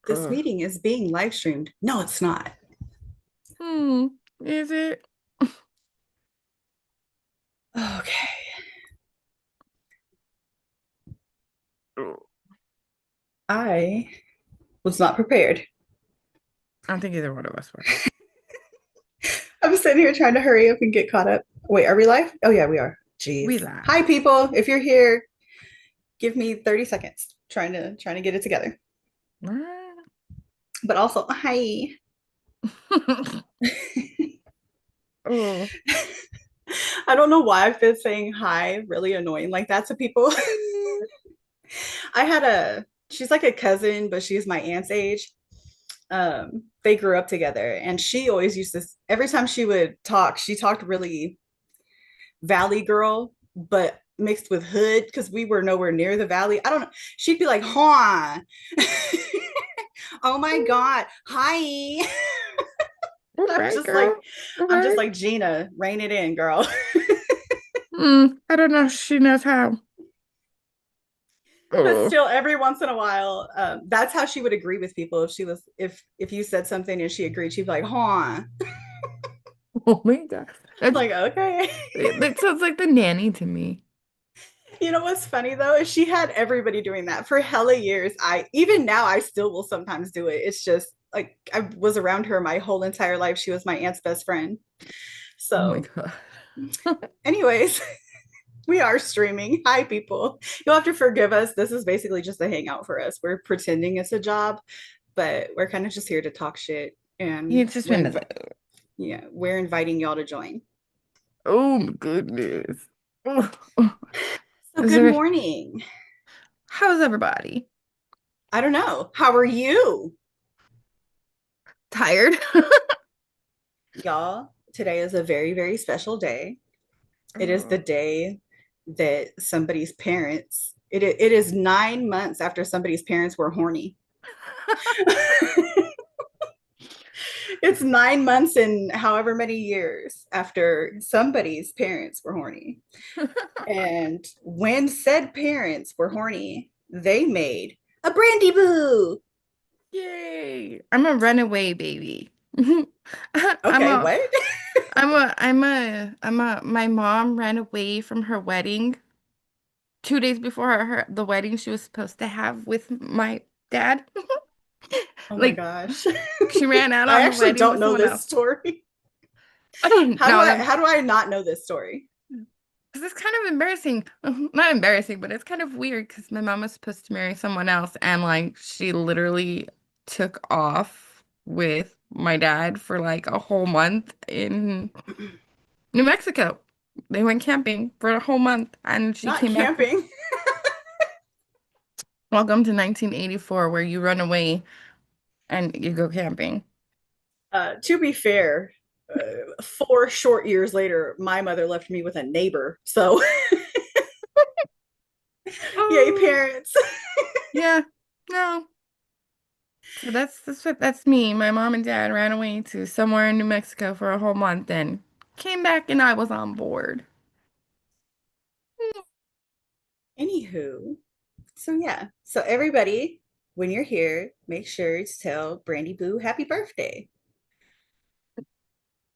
This Ugh. meeting is being live streamed. No, it's not. Hmm. Is it? Okay. Oh, I was not prepared. I don't think either one of us were. I'm sitting here trying to hurry up and get caught up. Wait, are we live? Oh yeah, we are. Jeez. We Hi live. people. If you're here, give me 30 seconds. Trying to get it together. What? But also, hi. Oh. I don't know why I've been saying hi really annoying like that to people. I had a she's like a cousin, but she's my aunt's age. They grew up together and she always used to every time she would talk, she talked really valley girl, but mixed with hood because we were nowhere near the valley. I don't know. She'd be like, huh. Oh my God. Hi. All I'm right, just like, girl. All I'm just right. like Gina, rein it in, girl. I don't know if she knows how. But Oh. still, every once in a while, that's how she would agree with people. If you said something and she agreed, she'd be like, huh. Oh my God. I'm That's like, okay. that sounds like the nanny to me. You know what's funny though is she had everybody doing that for hella years. I even now I still will sometimes do it. It's just like I was around her my whole entire life. She was my aunt's best friend. Oh my So, God. anyways, we are streaming. Hi people. You'll have to forgive us. This is basically just a hangout for us. We're pretending it's a job, but we're kind of just here to talk shit and It's just been a we're inviting y'all to join. oh my goodness. Oh, oh. So Is good there morning. how's everybody? I don't know. How are you? Tired? Y'all, today is a very, very special day. It is the Oh. day that somebody's parents, it is 9 months after somebody's parents were horny. It's 9 months and however many years after somebody's parents were horny. And when said parents were horny, they made a brandy boo. Yay. I'm a runaway baby. I'm Okay, a what? my mom ran away from her wedding 2 days before the wedding she was supposed to have with my dad. Oh my Like gosh. she ran out I on the actually wedding don't with know someone this else. story. No, How do I not know this story? because it's kind of embarrassing. Not embarrassing, but it's kind of weird because my mom was supposed to marry someone else and like she literally took off with my dad for like a whole month in New Mexico. They went camping for a whole month and she Not came back. camping. Welcome to 1984, where you run away and you go camping. To be fair, 4 short years later, my mother left me with a neighbor. So, yay, Oh, parents. yeah. No. So that's me. My mom and dad ran away to somewhere in New Mexico for a whole month and came back and I was on board. Anywho, so yeah. So, everybody, when you're here, make sure to tell Brandy Boo happy birthday.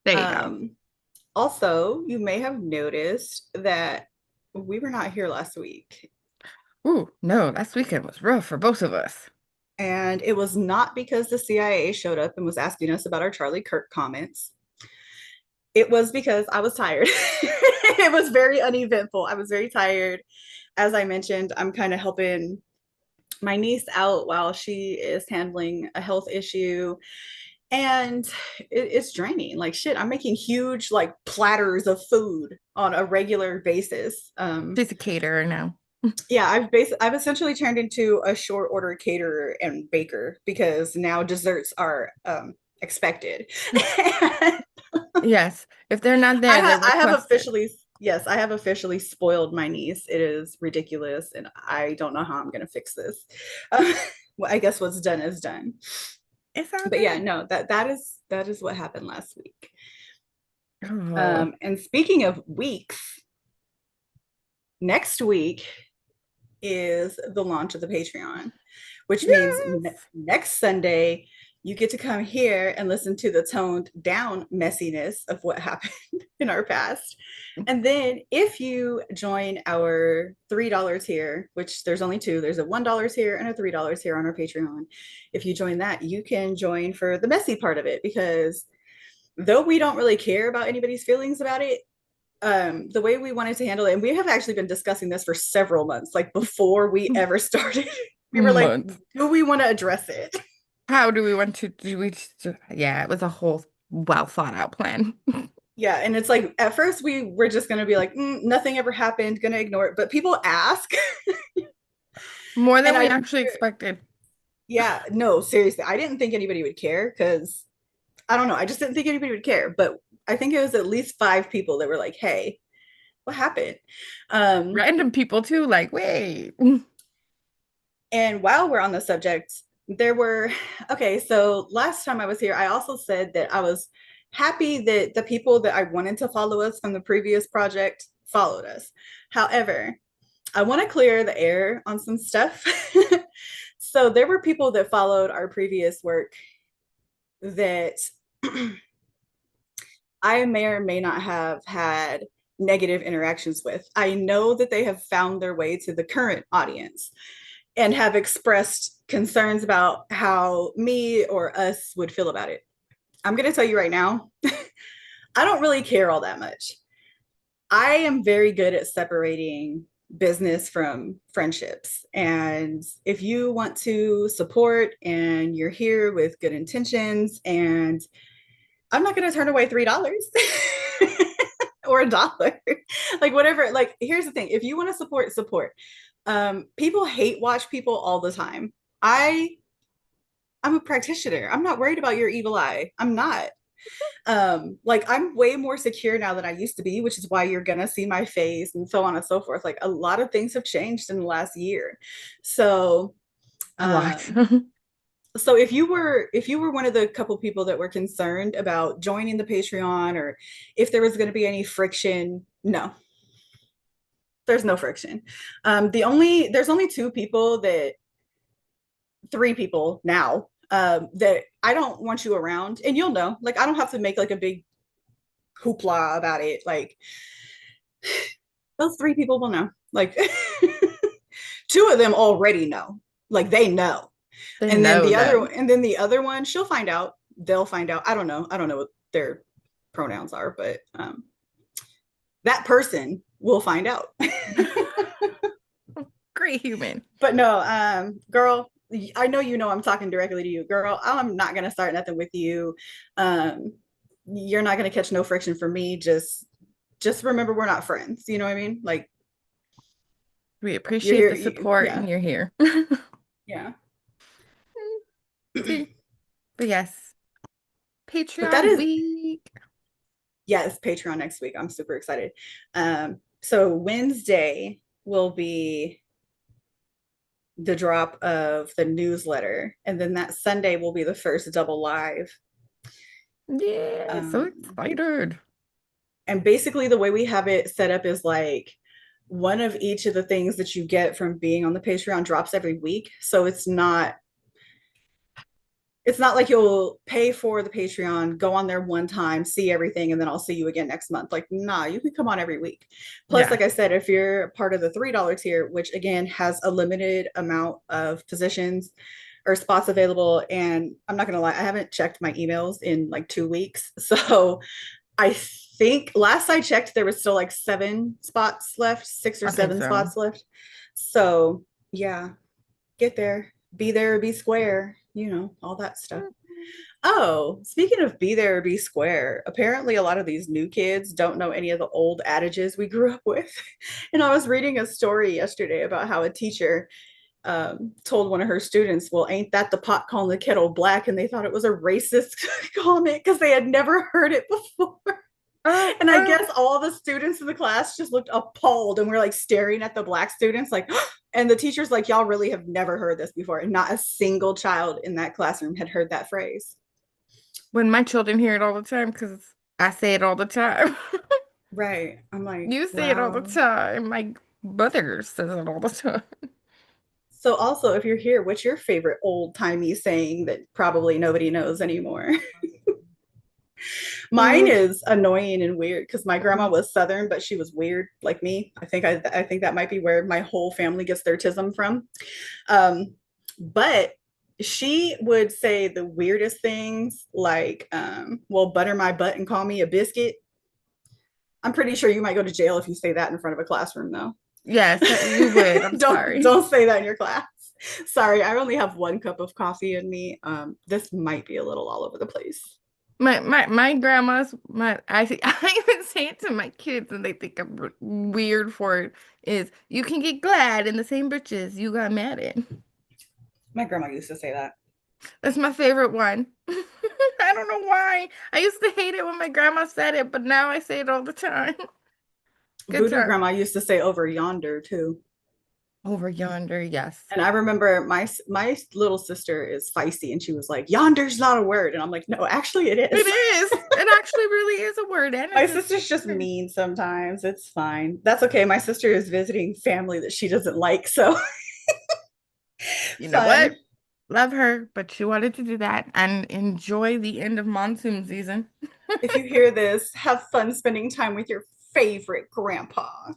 There you go. Um, Also, you may have noticed that we were not here last week. Ooh, no, last weekend was rough for both of us. And it was not because the CIA showed up and was asking us about our Charlie Kirk comments. It was because I was tired. It was very uneventful. I was very tired. As I mentioned, I'm kind of helping my niece out while she is handling a health issue. And it's draining. Like shit, I'm making huge like platters of food on a regular basis. She's a caterer now. Yeah, I've essentially turned into a short order caterer and baker because now desserts are expected. Yes, if they're not there, they're I have requested. officially, yes, I have officially spoiled my niece. It is ridiculous, and I don't know how I'm gonna fix this. Well, I guess what's done is done. It's all But yeah, good. no, that is what happened last week. Oh, And speaking of weeks, next week is the launch of the Patreon, which means Yes. next Sunday you get to come here and listen to the toned down messiness of what happened in our past. And then if you join our $3 tier, which there's only two, there's a $1 tier and a $3 tier on our Patreon. If you join that, you can join for the messy part of it, because though we don't really care about anybody's feelings about it, the way we wanted to handle it, and we have actually been discussing this for several months, like before we ever started, we were like, Months. do we want to address it? How do we want to do we yeah, it was a whole well thought out plan. Yeah, and it's like at first we were just gonna be like, nothing ever happened, gonna ignore it, but people ask. More And than we actually expected. yeah, no, seriously, I didn't think anybody would care, because I don't know, I just didn't think anybody would care, but I think it was at least five people that were like, hey, what happened? um Random people too, like, wait. And while we're on the subject, there were, okay, so last time I was here, I also said that I was happy that the people that I wanted to follow us from the previous project followed us. However, I want to clear the air on some stuff. So there were people that followed our previous work that I may or may not have had negative interactions with. I know that they have found their way to the current audience and have expressed concerns about how me or us would feel about it. I'm going to tell you right now, I don't really care all that much. I am very good at separating business from friendships. And if you want to support and you're here with good intentions, and I'm not going to turn away $3 or $1, like whatever. Like, here's the thing: if you want to support, support. People hate watch people all the time. I I'm a practitioner. I'm not worried about your evil eye. I'm not. Like, I'm way more secure now than I used to be, which is why you're gonna see my face and so on and so forth. Like, a lot of things have changed in the last year. So A lot. um so if you were one of the couple people that were concerned about joining the Patreon, or if there was going to be any friction, no, there's no friction. There's only two people that three people now, that I don't want you around, and you'll know. Like, I don't have to make like a big hoopla about it. Like, those three people will know. Like, two of them already know. Like, they know. They And then know them. the other one, she'll find out. They'll find out. I don't know. I don't know what their pronouns are, but that person will find out. Great human. But no, girl, I know you know I'm talking directly to you, girl. I'm not gonna start nothing with you. Um, you're not gonna catch no friction from me. Just remember we're not friends. You know what I mean? Like, We you're appreciate here. the support Yeah, and you're here. yeah. See, but yes, But that Patreon is, week. yeah, it's Patreon next week. I'm super excited. So Wednesday will be the drop of the newsletter, and then that Sunday will be the first double live. Yeah, so Um, excited. and basically the way we have it set up is like one of each of the things that you get from being on the Patreon drops every week. So it's not like you'll pay for the Patreon, go on there one time, see everything, and then I'll see you again next month. Like, nah, you can come on every week. Plus, Yeah. like I said, if you're part of the $3 tier, which again has a limited amount of positions or spots available, and I'm not gonna lie, I haven't checked my emails in like 2 weeks. So I think last I checked, there was still like 7 spots left, six or I think seven so. spots left. So yeah, get there, be square, all that stuff. Oh, speaking of be there or be square, apparently a lot of these new kids don't know any of the old adages we grew up with. And I was reading a story yesterday about how a teacher told one of her students, well, ain't that the pot calling the kettle black? And they thought it was a racist comment because they had never heard it before. Uh, And I uh, guess all the students in the class just looked appalled and we're like staring at the black students, like, and the teacher's like, y'all really have never heard this before. And not a single child in that classroom had heard that phrase. when my children hear it all the time, because I say it all the time. Right. I'm like, You say it all the wow. time. Like, brother says it all the time. So also, if you're here, what's your favorite old-timey saying that probably nobody knows anymore? Mine Mm, is annoying and weird because my grandma was Southern, but she was weird like me. I think that might be where my whole family gets their tism from. Um, but she would say the weirdest things like, well, butter my butt and call me a biscuit. I'm pretty sure you might go to jail if you say that in front of a classroom, though. yes, you would. I'm sorry. Don't say that in your class. Sorry, I only have one cup of coffee in me. This might be a little all over the place. My grandma's I even say it to my kids and they think I'm weird for it is you can get glad in the same britches you got mad in. My grandma used to say that. That's my favorite one. I don't know why. I used to hate it when my grandma said it, but now I say it all the time. Good Voodoo time. grandma used to say over yonder too. Over yonder, yes. And I remember my little sister is feisty, and she was like, "Yonder's not a word," and I'm like, "No, actually, it It is." is. It actually really is a word, and My it's a sister's just word. mean sometimes. It's fine. That's okay. My sister is visiting family that she doesn't like, so You know fun. what? Love her, but she wanted to do that and enjoy the end of monsoon season. If you hear this, have fun spending time with your favorite grandpa.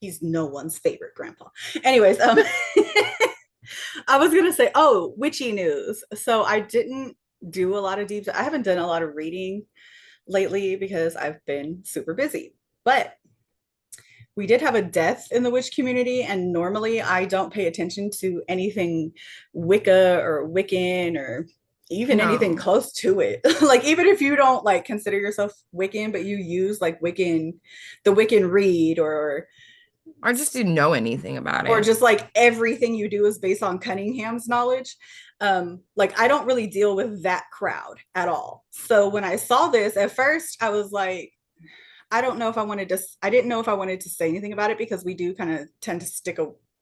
He's no one's favorite grandpa. Anyways, I was gonna say, oh, witchy news. So I didn't do a lot of I haven't done a lot of reading lately because I've been super busy. But we did have a death in the witch community, and normally I don't pay attention to anything Wicca or Wiccan or even anything No. close to it. Like even if you don't like consider yourself Wiccan, but you use like Wiccan, the Wiccan Read Or just didn't know anything about or it. just like everything you do is based on Cunningham's knowledge. Like I don't really deal with that crowd at all. So when I saw this at first, I was like, I don't know if I wanted to, I didn't know if I wanted to say anything about it because we do kind of tend to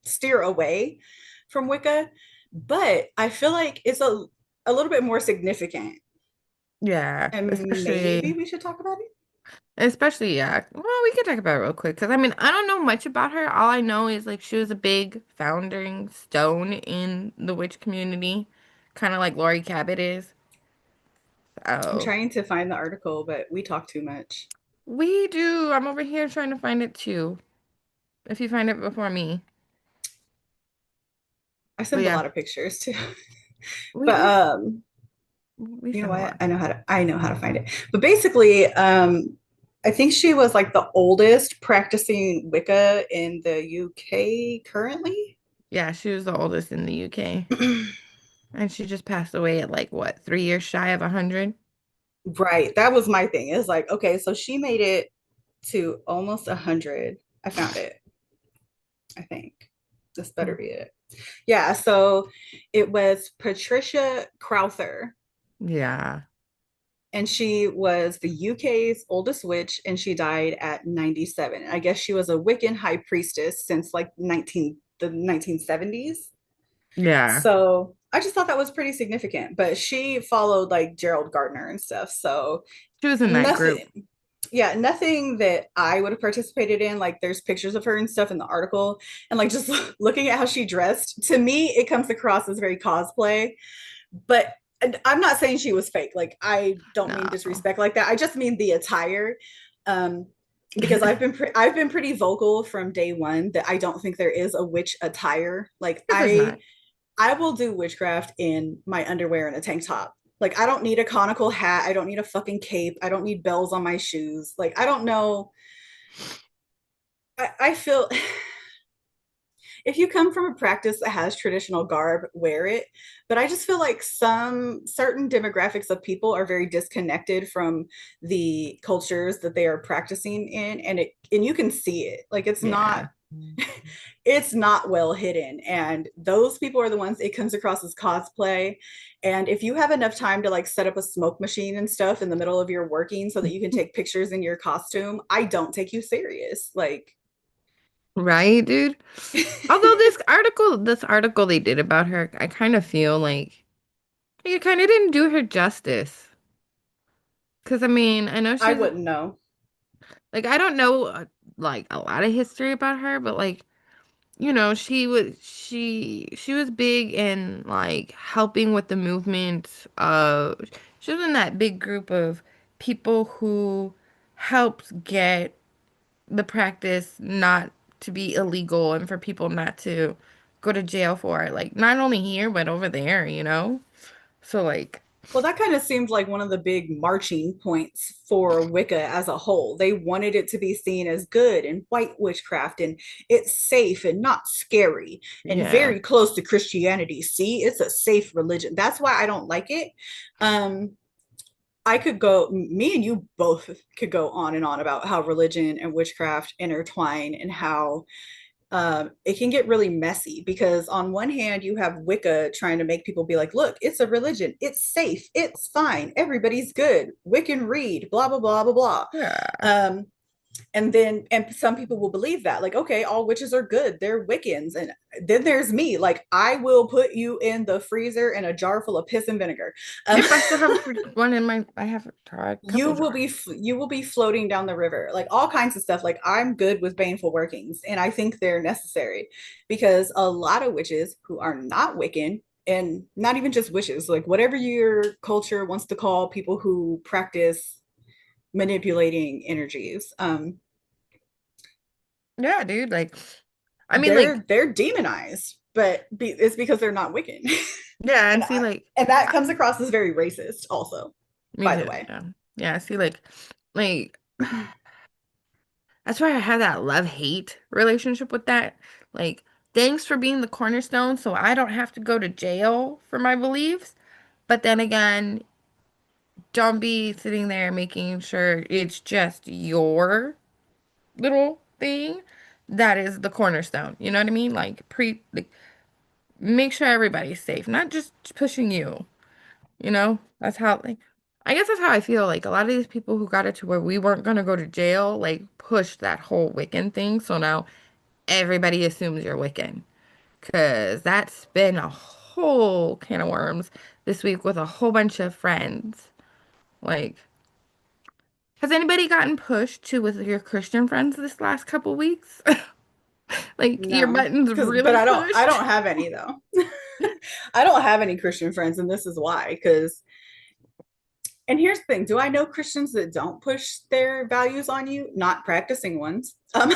steer away from Wicca, but I feel like it's a little bit more significant, Yeah, and maybe especially we should talk about it. especially yeah. Well, we could talk about it real quick because I mean I don't know much about her. All I know is like she was a big founding stone in the witch community, kind of like Lori Cabot is. I'm Oh, trying to find the article, but we talk too much. we do. I'm over here trying to find it too. If you find it before me, I but send a yeah, lot of pictures too. we But we we you know send a what? lot. I know how to find it. But basically, I think she was like the oldest practicing Wicca in the UK currently. Yeah, she was the oldest in the UK, and she just passed away at like what 3 years shy of 100. Right. That was my thing. It's like, okay, so she made it to almost 100. I found it, I think. This better be it. Yeah, so it was Patricia Crowther, Yeah. and she was the UK's oldest witch, and she died at 97. I guess she was a Wiccan high priestess since like the 1970s. Yeah. So I just thought that was pretty significant. But she followed like Gerald Gardner and stuff. So She was in that group. nothing, yeah, nothing that I would have participated in. Like there's pictures of her and stuff in the article, and like just looking at how she dressed, to me, it comes across as very cosplay. But I'm not saying she was fake. Like I don't mean No. disrespect like that. I just mean the attire. Um, because I've been pretty vocal from day one that I don't think there is a witch attire. Like There's not. I will do witchcraft in my underwear and a tank top. Like I don't need a conical hat. I don't need a fucking cape. I don't need bells on my shoes. Like I don't know. I feel if you come from a practice that has traditional garb, wear it. But I just feel like some certain demographics of people are very disconnected from the cultures that they are practicing in, and you can see it. Like Yeah. it's not well hidden, and those people are the ones it comes across as cosplay. And if you have enough time to like set up a smoke machine and stuff in the middle of your working so that you can take pictures in your costume, I don't take you serious. Like Right, dude? Although this article they did about her, I kind of feel like it kind of didn't do her justice. Because I mean, I know I she's wouldn't know. like I don't know. like a lot of history about her, but like, she was big in like helping with the movement of she was in that big group of people who helped get the practice not to be illegal and for people not to go to jail for it. Like not only here but over there, you know? So like Well, that kind of seemed like one of the big marching points for Wicca as a whole. They wanted it to be seen as good and white witchcraft, and it's safe and not scary and yeah. very close to Christianity. See, it's a safe religion. That's why I don't like it. Um, I could go, me and you both could go on and on about how religion and witchcraft intertwine and how it can get really messy because on one hand you have Wicca trying to make people be like, look, it's a religion, it's safe, it's fine, everybody's good, Wiccan read, blah blah blah blah blah. Yeah. um, and some people will believe that, like, okay, all witches are good, they're Wiccans. And then there's me, like, I will put you in the freezer in a jar full of piss and vinegar. um, Yep, I still have one in my I have a you couple will jars. be you will be floating down the river, like all kinds of stuff. Like, I'm good with baneful workings and I think they're necessary because a lot of witches who are not Wiccan, and not even just witches, like whatever your culture wants to call people who practice manipulating energies, Yeah, dude, like I mean like they're demonized, but it's because they're not Wiccan. yeah, and and see like and that comes across as very racist also, me by the too. way. Yeah. Yeah, see like that's why I have that love-hate relationship with that. Like, thanks for being the cornerstone so I don't have to go to jail for my beliefs. But then again, don't be sitting there making sure it's just your little thing that is the cornerstone. You know what I mean? Like make sure everybody's safe, not just pushing you. You know? That's how like I guess that's how I feel. Like a lot of these people who got it to where we weren't gonna go to jail, like pushed that whole Wiccan thing. So now everybody assumes you're Wiccan. Cause that's been a whole can of worms this week with a whole bunch of friends. Like, has anybody gotten pushed to with your Christian friends this last couple weeks? Like your No, buttons because but really I pushed? don't have any though. I don't have any Christian friends, and this is why. Because, and here's the thing: do I know Christians that don't push their values on you? Not practicing ones. That's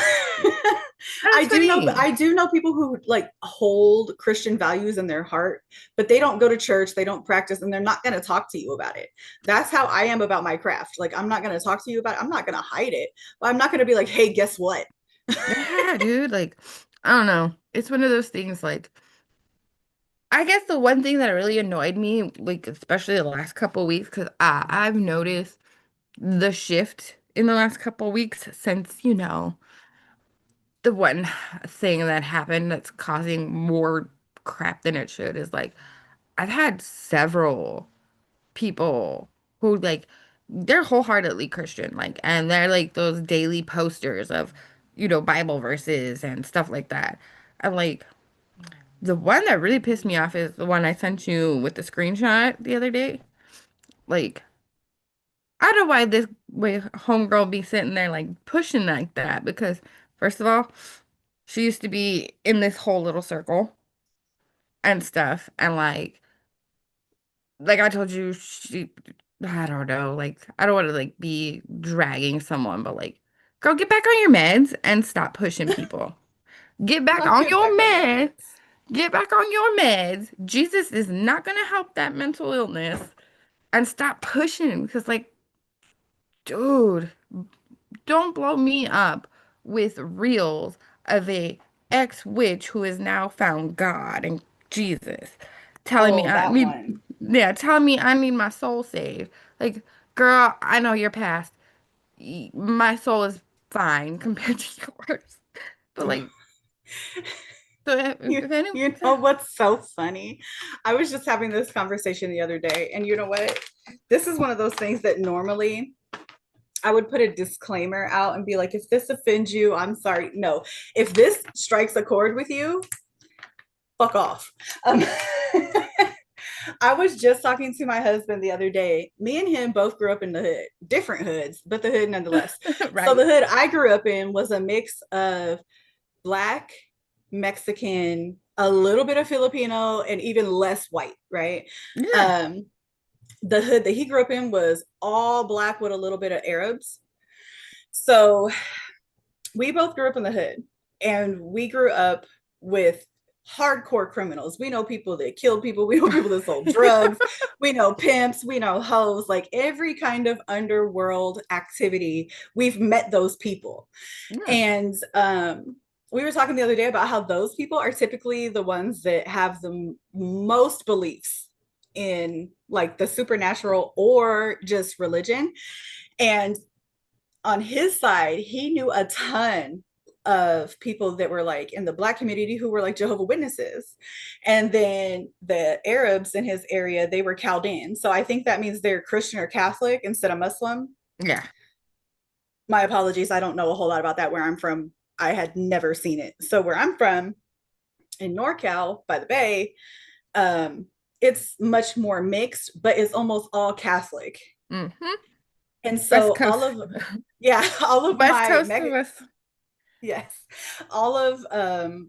funny. I do know people who like hold Christian values in their heart, but they don't go to church, they don't practice, and they're not going to talk to you about it. That's how I am about my craft. Like, I'm not going to talk to you about it. I'm not going to hide it, but I'm not going to be like, hey, guess what? Yeah, dude. Like, I don't know. It's one of those things like I guess the one thing that really annoyed me, like especially the last couple of weeks, because I've noticed the shift in the last couple of weeks since, the one thing that happened that's causing more crap than it should is like I've had several people who like they're wholeheartedly Christian, like, and they're like those daily posters of, Bible verses and stuff like that. And like the one that really pissed me off is the one I sent you with the screenshot the other day. Like, I don't know why this way homegirl be sitting there like pushing like that because first of all, she used to be in this whole little circle and stuff, and like I told you, I don't know, like I don't want to like be dragging someone, but like, girl, get back on your meds and stop pushing people. Get back I'll on get your back on my meds. meds. Get back on your meds. Jesus is not gonna help that mental illness and stop pushing because like, dude, don't blow me up with reels of a ex-witch who has now found God and Jesus telling me Oh, I that need, one. yeah, telling me I need my soul saved. Like, girl, I know your past. My soul is fine compared to yours. But like, so if any, You know what's so funny? I was just having this conversation the other day, and you know what? This is one of those things that normally I would put a disclaimer out and be like, if this offends you, I'm sorry. No, if this strikes a chord with you, fuck off. Um, I was just talking to my husband the other day. Me and him both grew up in the hood, different hoods, but the hood nonetheless. So Right? the hood I grew up in was a mix of Black, Mexican, a little bit of Filipino, and even less white, right? Yeah. Um, the hood that he grew up in was all Black with a little bit of Arabs. So we both grew up in the hood, and we grew up with hardcore criminals. We know people that killed people. We know people that sold drugs. We know pimps. We know hoes. Like every kind of underworld activity, we've met those people. Yeah. And we were talking the other day about how those people are typically the ones that have the most beliefs in like the supernatural or just religion. And on his side, he knew a ton of people that were like in the Black community who were like Jehovah Witnesses. And then the Arabs in his area, they were Chaldean. So I think that means they're Christian or Catholic instead of Muslim. Yeah. My apologies. I don't know a whole lot about that where I'm from. I had never seen it. So where I'm from in NorCal by the Bay, um, it's much more mixed, but it's almost all Catholic. Hmm. And West so Coast. yeah, all of West my Coast of us. yes, all of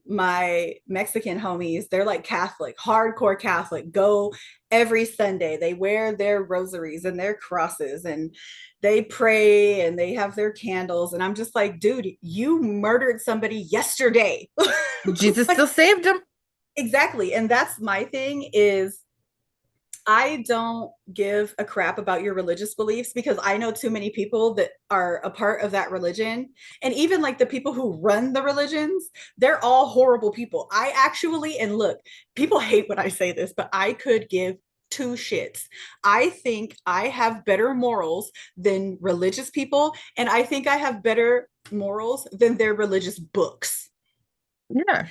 my Mexican homies, they're like Catholic, hardcore Catholic, go every Sunday. They wear their rosaries and their crosses and they pray and they have their candles. And I'm just like, dude, you murdered somebody yesterday. Jesus Like, still saved him. exactly. And that's my thing is I don't give a crap about your religious beliefs because I know too many people that are a part of that religion. And even like the people who run the religions, they're all horrible people. I actually, and look, people hate when I say this, but I could give two shits. I think I have better morals than religious people. And I think I have better morals than their religious books. Yeah.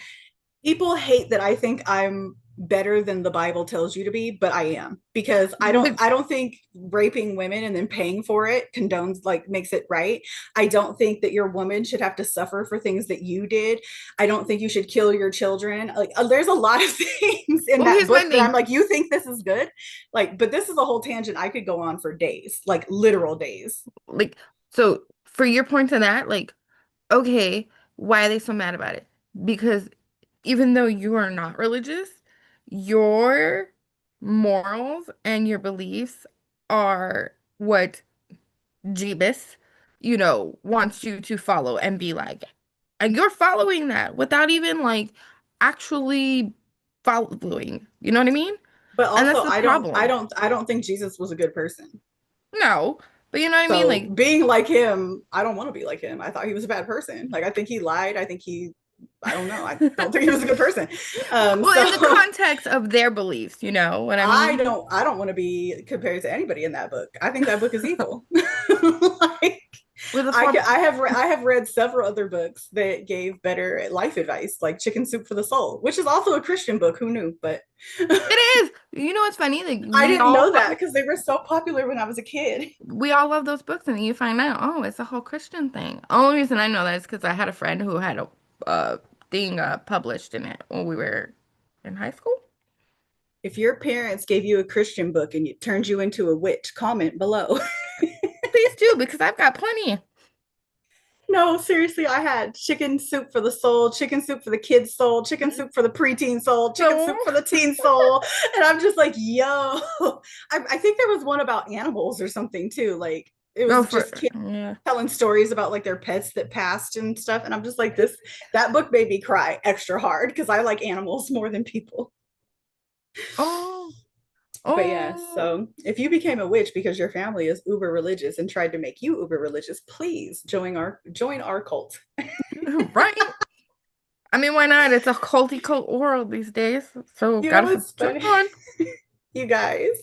People hate that I think I'm better than the Bible tells you to be, but I am because But I don't think raping women and then paying for it condones like makes it right. I don't think that your woman should have to suffer for things that you did. I don't think you should kill your children. Like there's a lot of things in well, that here's my book that I'm thing. like, you think this is good? Like, but this is a whole tangent I could go on for days, like literal days. Like, so for your point on that, like, okay, why are they so mad about it? Because even though you are not religious, your morals and your beliefs are what Jeebus, wants you to follow and be like. And you're following that without even like actually following. You know what I mean? But And that's also the problem. I don't think Jesus was a good person. No, but you know what I mean? So Like, being like him, I don't want to be like him. I thought he was a bad person. Like I think he lied. I don't know. I don't think he was a good person. well, in the So context of their beliefs, you know what I mean? I don't want to be compared to anybody in that book. I think that book is evil. Like Well, that's what I have read several other books that gave better life advice, like Chicken Soup for the Soul, which is also a Christian book. Who knew? But it is. You know what's funny? Like I didn't know that because they were so popular when I was a kid. we all love those books, and then you find out, oh, it's a whole Christian thing. Only reason I know that is because I had a friend who had a thing published in it when we were in high school. If your parents gave you a Christian book and it turned you into a witch, comment below. Please do, because I've got plenty. No, seriously, I had chicken soup for the soul, chicken soup for the kids' soul, chicken soup for the preteen soul, chicken So, soup for the teen soul. And I'm just like, yo, I think there was one about animals or something too. Like it go was for just kids yeah. telling stories about like their pets that passed and stuff. And I'm just like, that book made me cry extra hard because I like animals more than people. Oh, But yeah, oh, so if you became a witch because your family is uber religious and tried to make you uber religious, please join our cult. right. I mean, why not? It's a culty cult world these days, so You know gotta what's jump funny? on. You guys,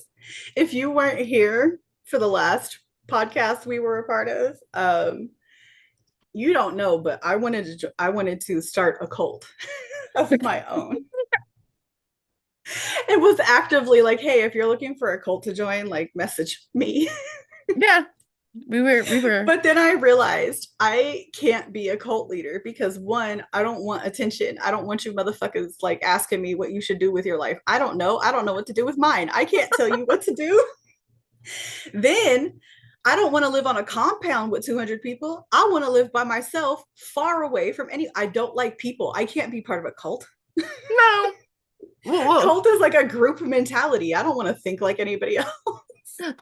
if you weren't here for the last podcast we were a part of, you don't know, but I wanted to start a cult of my own. It was actively like, hey, if you're looking for a cult to join, like message me. Yeah. We were. But then I realized I can't be a cult leader because one, I don't want attention. I don't want you motherfuckers like asking me what you should do with your life. I don't know. I don't know what to do with mine. I can't tell you what to do. Then I don't want to live on a compound with 200 people. I want to live by myself, far away from any. I don't like people. I can't be part of a cult. No. Whoa, Cult is like a group mentality. I don't want to think like anybody else. whoa.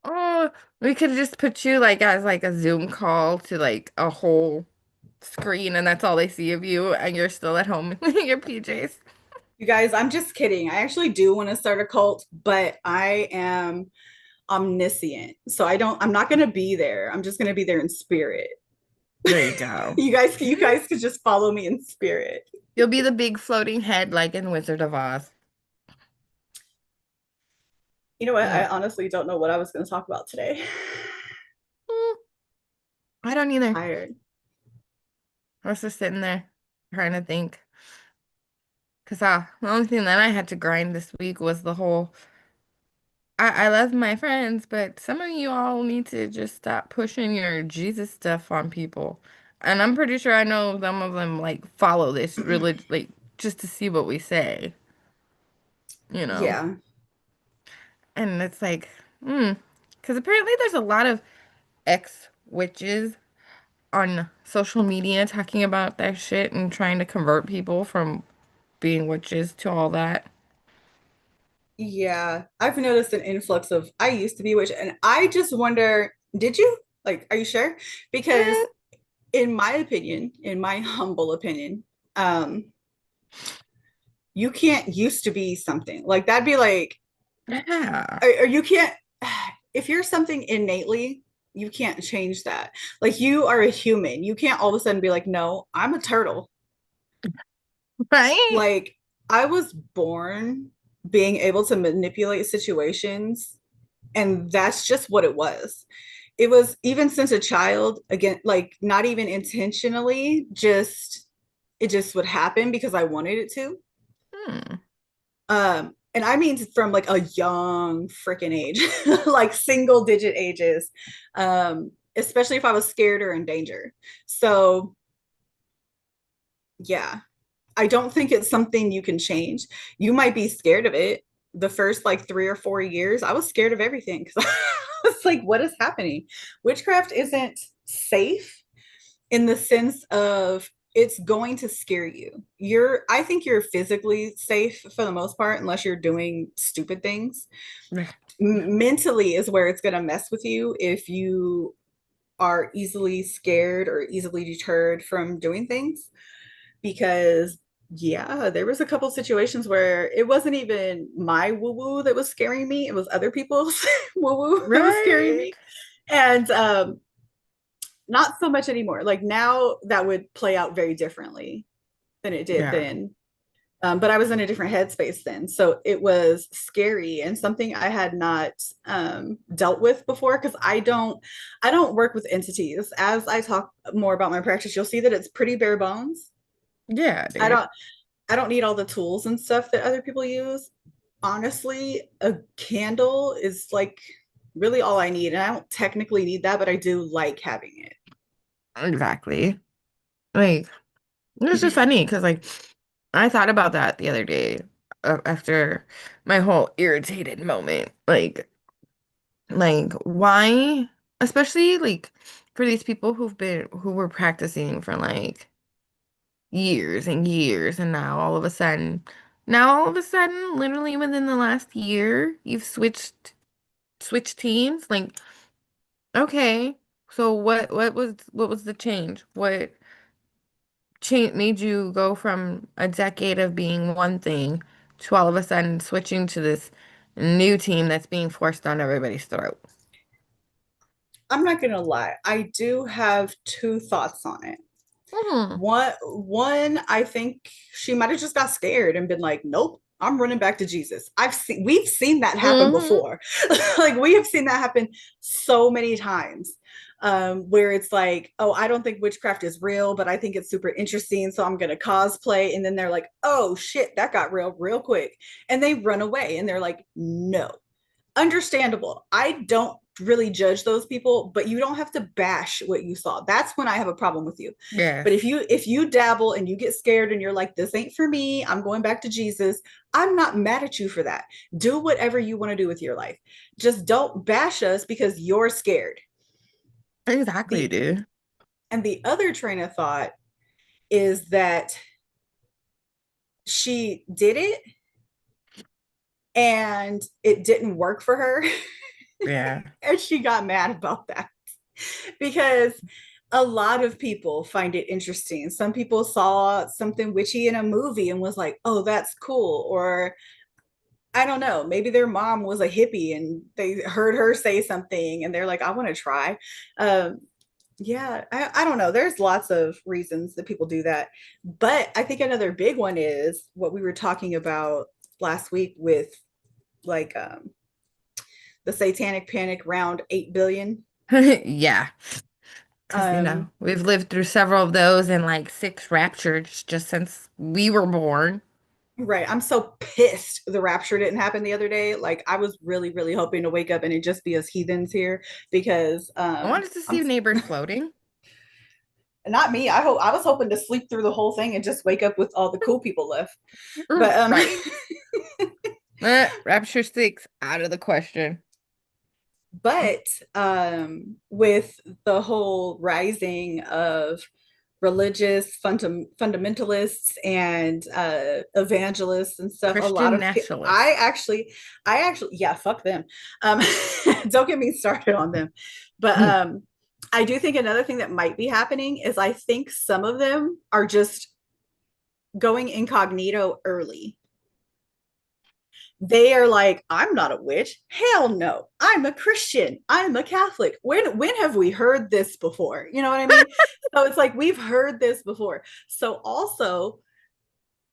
Oh, we could just put you like as like a Zoom call to like a whole screen and that's all they see of you and you're still at home in your PJs. You guys, I'm just kidding. I actually do want to start a cult, but I am omniscient. So I'm not going to be there. I'm just going to be there in spirit. There you go. You guys could just follow me in spirit. You'll be the big floating head like in Wizard of Oz. You know what? I Yeah. honestly don't know what I was going to talk about today. Mm, I don't either. Tired. I was just sitting there trying to think. Because the only thing that I had to grind this week was the whole I love my friends, but some of you all need to just stop pushing your Jesus stuff on people. And I'm pretty sure I know some of them like follow this religion like just to see what we say, you know. Yeah. And it's like, because apparently there's a lot of ex-witches on social media talking about that shit and trying to convert people from being witches to all that. Yeah. I've noticed an influx of I used to be witch and I just wonder, did you? Like, are you sure? Because Mm, in my opinion, in my humble opinion, um, you can't used to be something. Like that'd be like, yeah. or you can't, if you're something innately, you can't change that. Like you are a human. You can't all of a sudden be like, no, I'm a turtle. Right? Like I was born being able to manipulate situations, and that's just what it was. It was even since a child, again, like not even intentionally, just it just would happen because I wanted it to. Hmm. And I mean from like a young freaking age, like single digit ages, especially if I was scared or in danger. So yeah, I don't think it's something you can change. You might be scared of it. The first like 3 or 4 years, I was scared of everything because I was like, what is happening? Witchcraft isn't safe in the sense of it's going to scare you. I think you're physically safe for the most part, unless you're doing stupid things. Mentally is where it's going to mess with you if you are easily scared or easily deterred from doing things. Because yeah, there was a couple situations where it wasn't even my woo woo that was scaring me, it was other people's woo woo that was scaring Right? me. And not so much anymore. Like now that would play out very differently than it did Yeah. then. But I was in a different headspace then. So it was scary and something I had not dealt with before because I don't work with entities. As I talk more about my practice, you'll see that it's pretty bare bones. Yeah, I dude. don't I don't need all the tools and stuff that other people use. Honestly, a candle is like really all I need. And I don't technically need that, but I do like having Exactly. Like, it's just it. funny because, like, I thought about that the other day after my whole irritated moment. Why, especially like for these people who were practicing for like years and years, and now all of a sudden, literally within the last year, you've switched teams. Like, okay, so what was the change? What change made you go from a decade of being one thing to all of a sudden switching to this new team that's being forced down everybody's throat? I'm not gonna lie, I do have two thoughts on it. Hmm. One, I think she might have just got scared and been like, "Nope, I'm running back to Jesus." We've seen that happen Hmm. before. Like we have seen that happen so many times. Where it's like, oh, I don't think witchcraft is real, but I think it's super interesting, so I'm gonna cosplay. And then they're like, oh shit, that got real quick, and they run away, and they're like, no, understandable. I don't really judge those people, but you don't have to bash what you saw. That's when I have a problem with you. But Yes. if you dabble and you get scared and you're like, this ain't for me, I'm going back to Jesus, I'm not mad at you for that. Do whatever you want to do with your life. Just don't bash us because you're scared. Exactly, The dude. and the other train of thought is that she did it and it didn't work for her. Yeah. And she got mad about that because a lot of people find it interesting. Some people saw something witchy in a movie and was like, oh, that's cool. Or I don't know, maybe their mom was a hippie and they heard her say something and they're like, I want to try. Um, yeah, I don't know. There's lots of reasons that people do that. But I think another big one is what we were talking about last week with like the satanic panic round 8 billion. Yeah. Because, Um, we've lived through several of those and like six raptures just since we were born. right. I'm so pissed the rapture didn't happen the other day. Like I was really, really hoping to wake up and it just be us heathens here because I wanted to see I'm neighbors floating. not me. I was hoping to sleep through the whole thing and just wake up with all the cool people left. But Right. Rapture 6 out of the question. but with the whole rising of religious fundamentalists and evangelists and stuff, a lot Christian of nationalists. I actually, yeah, fuck them. um don't get me started on them. But I do think another thing that might be happening is I think some of them are just going incognito early. They are like, I'm not a witch. Hell no. I'm a Christian. I'm a Catholic. When have we heard this before? You know what I mean? So it's like we've heard this before. So also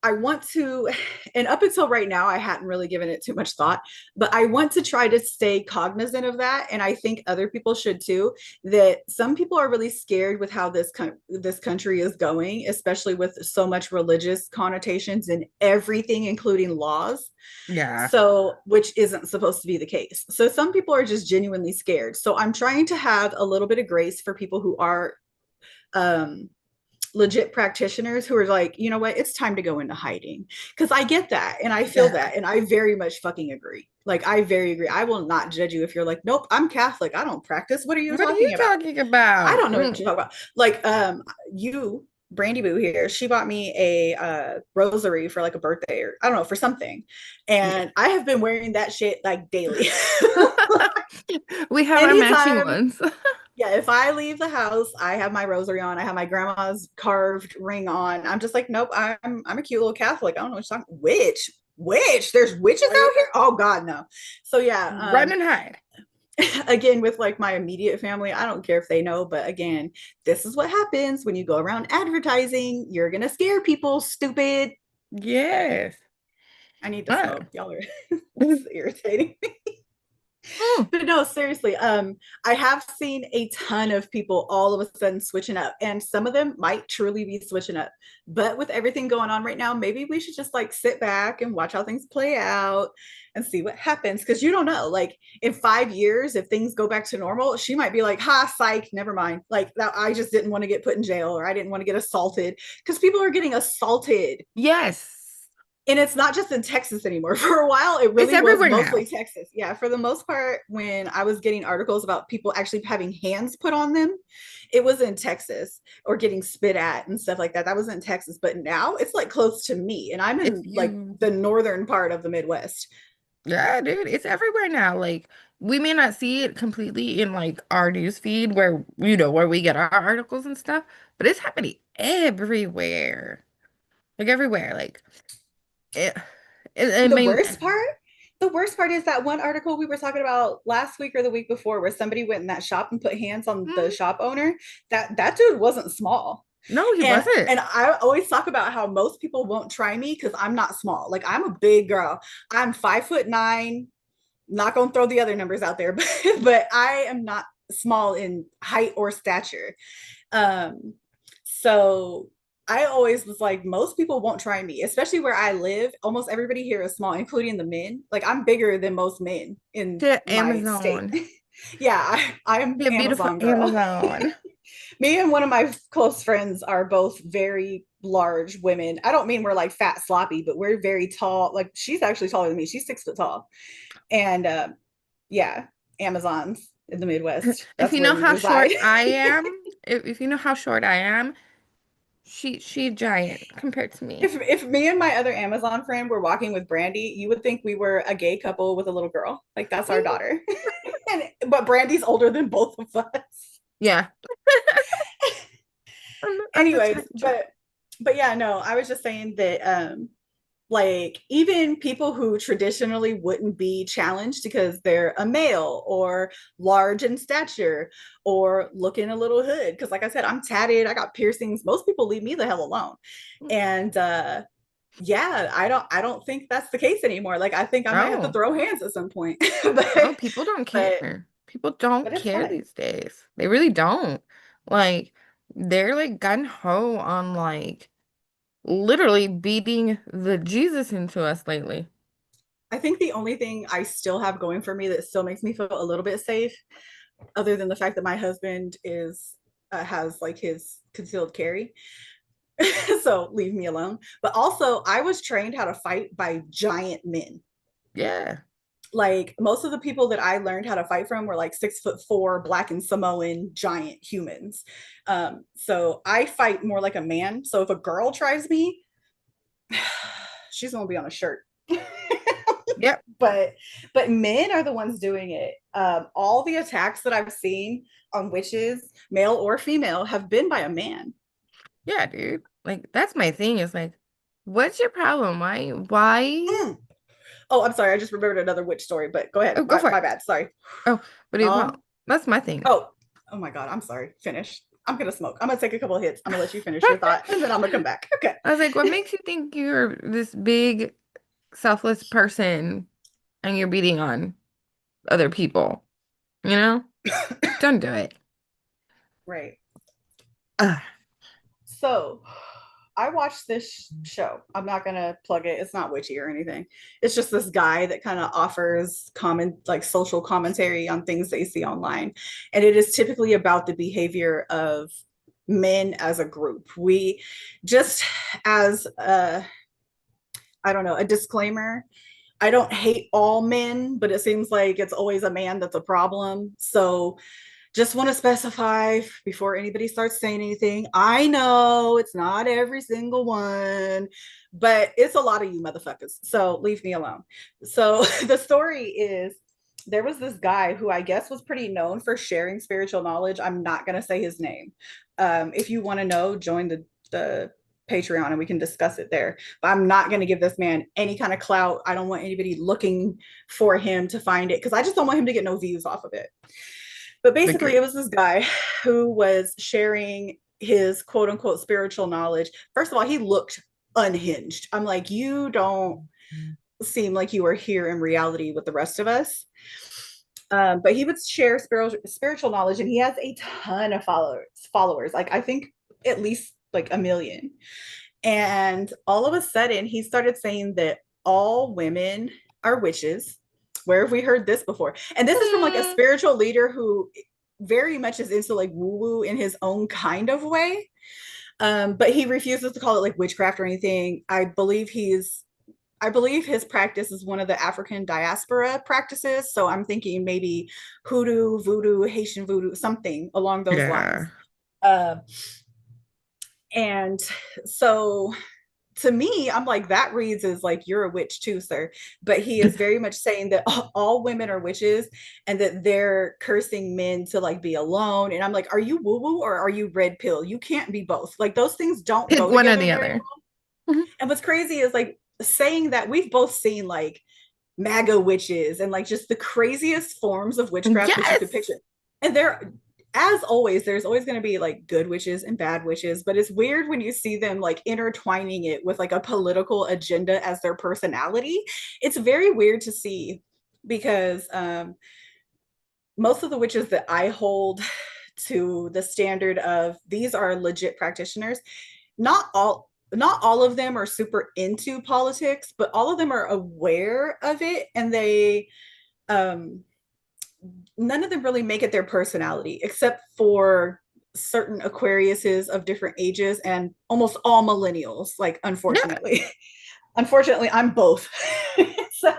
I want to, and up until right now, I hadn't really given it too much thought, but I want to try to stay cognizant of that. And I think other people should too, that some people are really scared with how this country is going, especially with so much religious connotations and everything, including laws. Yeah. So, which isn't supposed to be the case. So some people are just genuinely scared. So I'm trying to have a little bit of grace for people who are um legit practitioners who are like, you know what, it's time to go into hiding. Because I get that and I feel Yeah. that. And I very much fucking agree. Like, I very agree. I will not judge you if you're like, nope, I'm Catholic. I don't practice. What are you What are you talking about? talking I about? don't know what you're talking about. Like, you, Brandy Boo here, she bought me a rosary for like a birthday or I don't know, for something. Yeah. And I have been wearing that shit like daily. We have our matching Anytime, ones. yeah, if I leave the house, I have my rosary on. I have my grandma's carved ring on. I'm just like, nope, I'm a cute little Catholic. I don't know what you're talking. Witch. There's witches out here. Oh God, no. So yeah, Run and hide. again with like my immediate family, I don't care if they know, but again, this is what happens when you go around advertising. You're gonna scare people. Stupid. Yes. I need to Ah. smoke. Y'all are this is irritating. Mm. But no, seriously, I have seen a ton of people all of a sudden switching up, and some of them might truly be switching up. But with everything going on right now, maybe we should just like sit back and watch how things play out and see what happens. Because you don't know, like in 5 years, if things go back to normal, she might be like, "Ha, psych, never mind." Like that, I just didn't want to get put in jail or I didn't want to get assaulted because people are getting assaulted, Yes. and it's not just in Texas anymore. For a while, it It's really was everywhere mostly now. Texas. Yeah, for the most part, when I was getting articles about people actually having hands put on them, it was in Texas or getting spit at and stuff like that. That was in Texas, but now it's like close to me, and I'm If in like you, the northern part of the Midwest. yeah, dude, it's everywhere now. Like, we may not see it completely in like our news feed where, where we get our articles and stuff, but it's happening everywhere. Like, everywhere. Like, it, I The mean, worst part, the worst part is that one article we were talking about last week or the week before, where somebody went in that shop and put hands on the mm, shop owner. That dude wasn't small. no, he and wasn't. and I always talk about how most people won't try me because I'm not small. Like I'm a big girl. I'm 5'9". Not gonna throw the other numbers out there, but I am not small in height or stature. Um, so I always was like, most people won't try me, especially where I live. Almost everybody here is small, including the men. Like I'm bigger than most men in To my state. Amazon. Yeah, I'm Be a beautiful Amazon girl. Amazon. Me and one of my close friends are both very large women. I don't mean we're like fat sloppy, but we're very tall. Like she's actually taller than me. She's 6 foot tall. And yeah, Amazons in the Midwest. If That's you where know we how reside. short I am, if you know how short I am, she giant compared to me. If me and my other Amazon friend were walking with Brandy, you would think we were a gay couple with a little girl. Like that's our Mhm. daughter. But Brandy's older than both of us. Yeah. I'm the Anyways, tiny child. but yeah, no, I was just saying that like even people who traditionally wouldn't be challenged because they're a male or large in stature or looking a little hood, because like I said, I'm tatted, I got piercings, most people leave me the hell alone. And yeah, I don't think that's the case anymore. Like I think I might have to No, throw hands at some point. no, people don't But care. People don't but it's care fun. these days. They really don't. Like, they're like gun ho on like literally beating the Jesus into us lately. I think the only thing I still have going for me that still makes me feel a little bit safe, other than the fact that my husband is has like his concealed carry, so leave me alone. But also, I was trained how to fight by giant men. Yeah. Like most of the people that I learned how to fight from were like 6'4", black and Samoan giant humans. So I fight more like a man. So if a girl tries me, she's gonna be on a shirt. Yep. but but men are the ones doing it. All the attacks that I've seen on witches, male or female, have been by a man. Yeah, dude. Like, that's my thing is like, what's your problem? Why? Mm. Oh, I'm sorry. I just remembered another witch story, but go ahead. Oh, go for My it. bad. Sorry. Oh, what do you want? Um. That's my thing. Oh. Oh my God. I'm sorry. Finish. I'm gonna smoke. I'm gonna take a couple of hits. I'm gonna let you finish your thought, and then I'm gonna come back. Okay. I was like, what makes you think you're this big, selfless person and you're beating on other people? You know? Don't do it. Right. Ugh. So I watched this show. I'm not gonna plug it. It's not witchy or anything. It's just this guy that kind of offers common like social commentary on things that you see online. And it is typically about the behavior of men as a group. We just as a I don't know, a disclaimer. I don't hate all men, but it seems like it's always a man that's a problem. So just want to specify before anybody starts saying anything. I know it's not every single one, but it's a lot of you motherfuckers. So leave me alone. So the story is there was this guy who I guess was pretty known for sharing spiritual knowledge. I'm not going to say his name. If you want to know, join the Patreon and we can discuss it there. But I'm not going to give this man any kind of clout. I don't want anybody looking for him to find it because I just don't want him to get no views off of it. But basically, it Agree. was this guy who was sharing his quote unquote spiritual knowledge. First of all, he looked unhinged. I'm like, you don't seem like you are here in reality with the rest of us. But he would share spiritual knowledge, and he has a ton of followers. Like I think at least like a million. And all of a sudden, he started saying that all women are witches. Where have we heard this before? And this is from like a Mm, spiritual leader who very much is into like woo woo in his own kind of way. But he refuses to call it like witchcraft or anything. I believe his practice is one of the African diaspora practices. So I'm thinking maybe hoodoo, voodoo, Haitian voodoo, something along those lines. yeah. Uh, and so to me, I'm like, that reads as like, you're a witch too, sir. But he is very much saying that all women are witches and that they're cursing men to like be alone. And I'm like, are you woo woo or are you red pill? You can't be both. Like, those things don't Pick go one or together the very other. well. Mhm. And what's crazy is like saying that we've both seen like MAGA witches and like just the craziest forms of witchcraft that you could Yes. picture. And there, as always, there's always going to be like good witches and bad witches, but it's weird when you see them like intertwining it with like a political agenda as their personality. It's very weird to see because most of the witches that I hold to the standard of these are legit practitioners, not all of them are super into politics, but all of them are aware of it, and they um none of them really make it their personality except for certain Aquariuses of different ages and almost all millennials, like, Yeah. unfortunately. Unfortunately, I'm both. so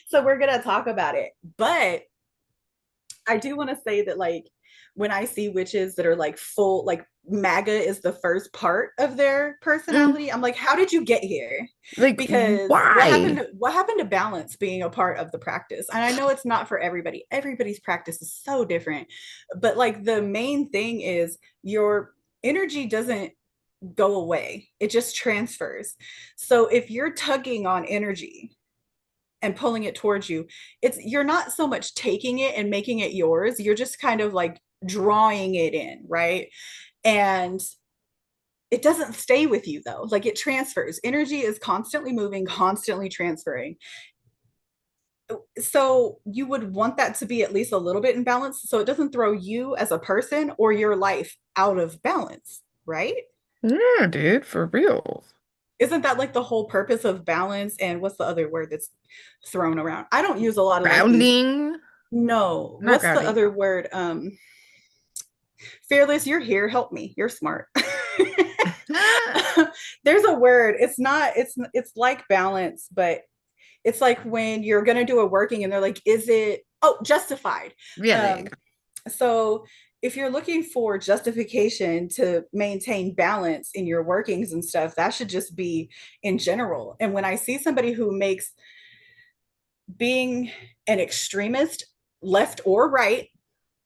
so we're gonna talk about it. But I do want to say that, like, when I see witches that are like full, like MAGA is the first part of their Mm, personality, I'm like, how did you get here? like, Because why? what happened to balance being a part of the practice? And I know it's not for everybody. Everybody's practice is so different. But like the main thing is your energy doesn't go away. It just transfers. So if you're tugging on energy and pulling it towards you, you're not so much taking it and making it yours, you're just kind of like drawing it in, right? And it doesn't stay with you though. Like, it transfers. Energy is constantly moving, constantly transferring. So you would want that to be at least a little bit in balance so it doesn't throw you as a person or your life out of balance, right? Yeah, dude, for real. Isn't that like the whole purpose of balance? And what's the other word that's thrown around? I don't use a lot of like these. Grounding. No, Not what's the grounding. other word? Fearless, you're here, help me, you're smart. There's a word, it's like balance, but it's like when you're going to do a working and they're like, is it, oh, justified. Yeah, there you um so if you're looking for justification to maintain balance in your workings and stuff, that should just be in general. And when I see somebody who makes being an extremist, left or right,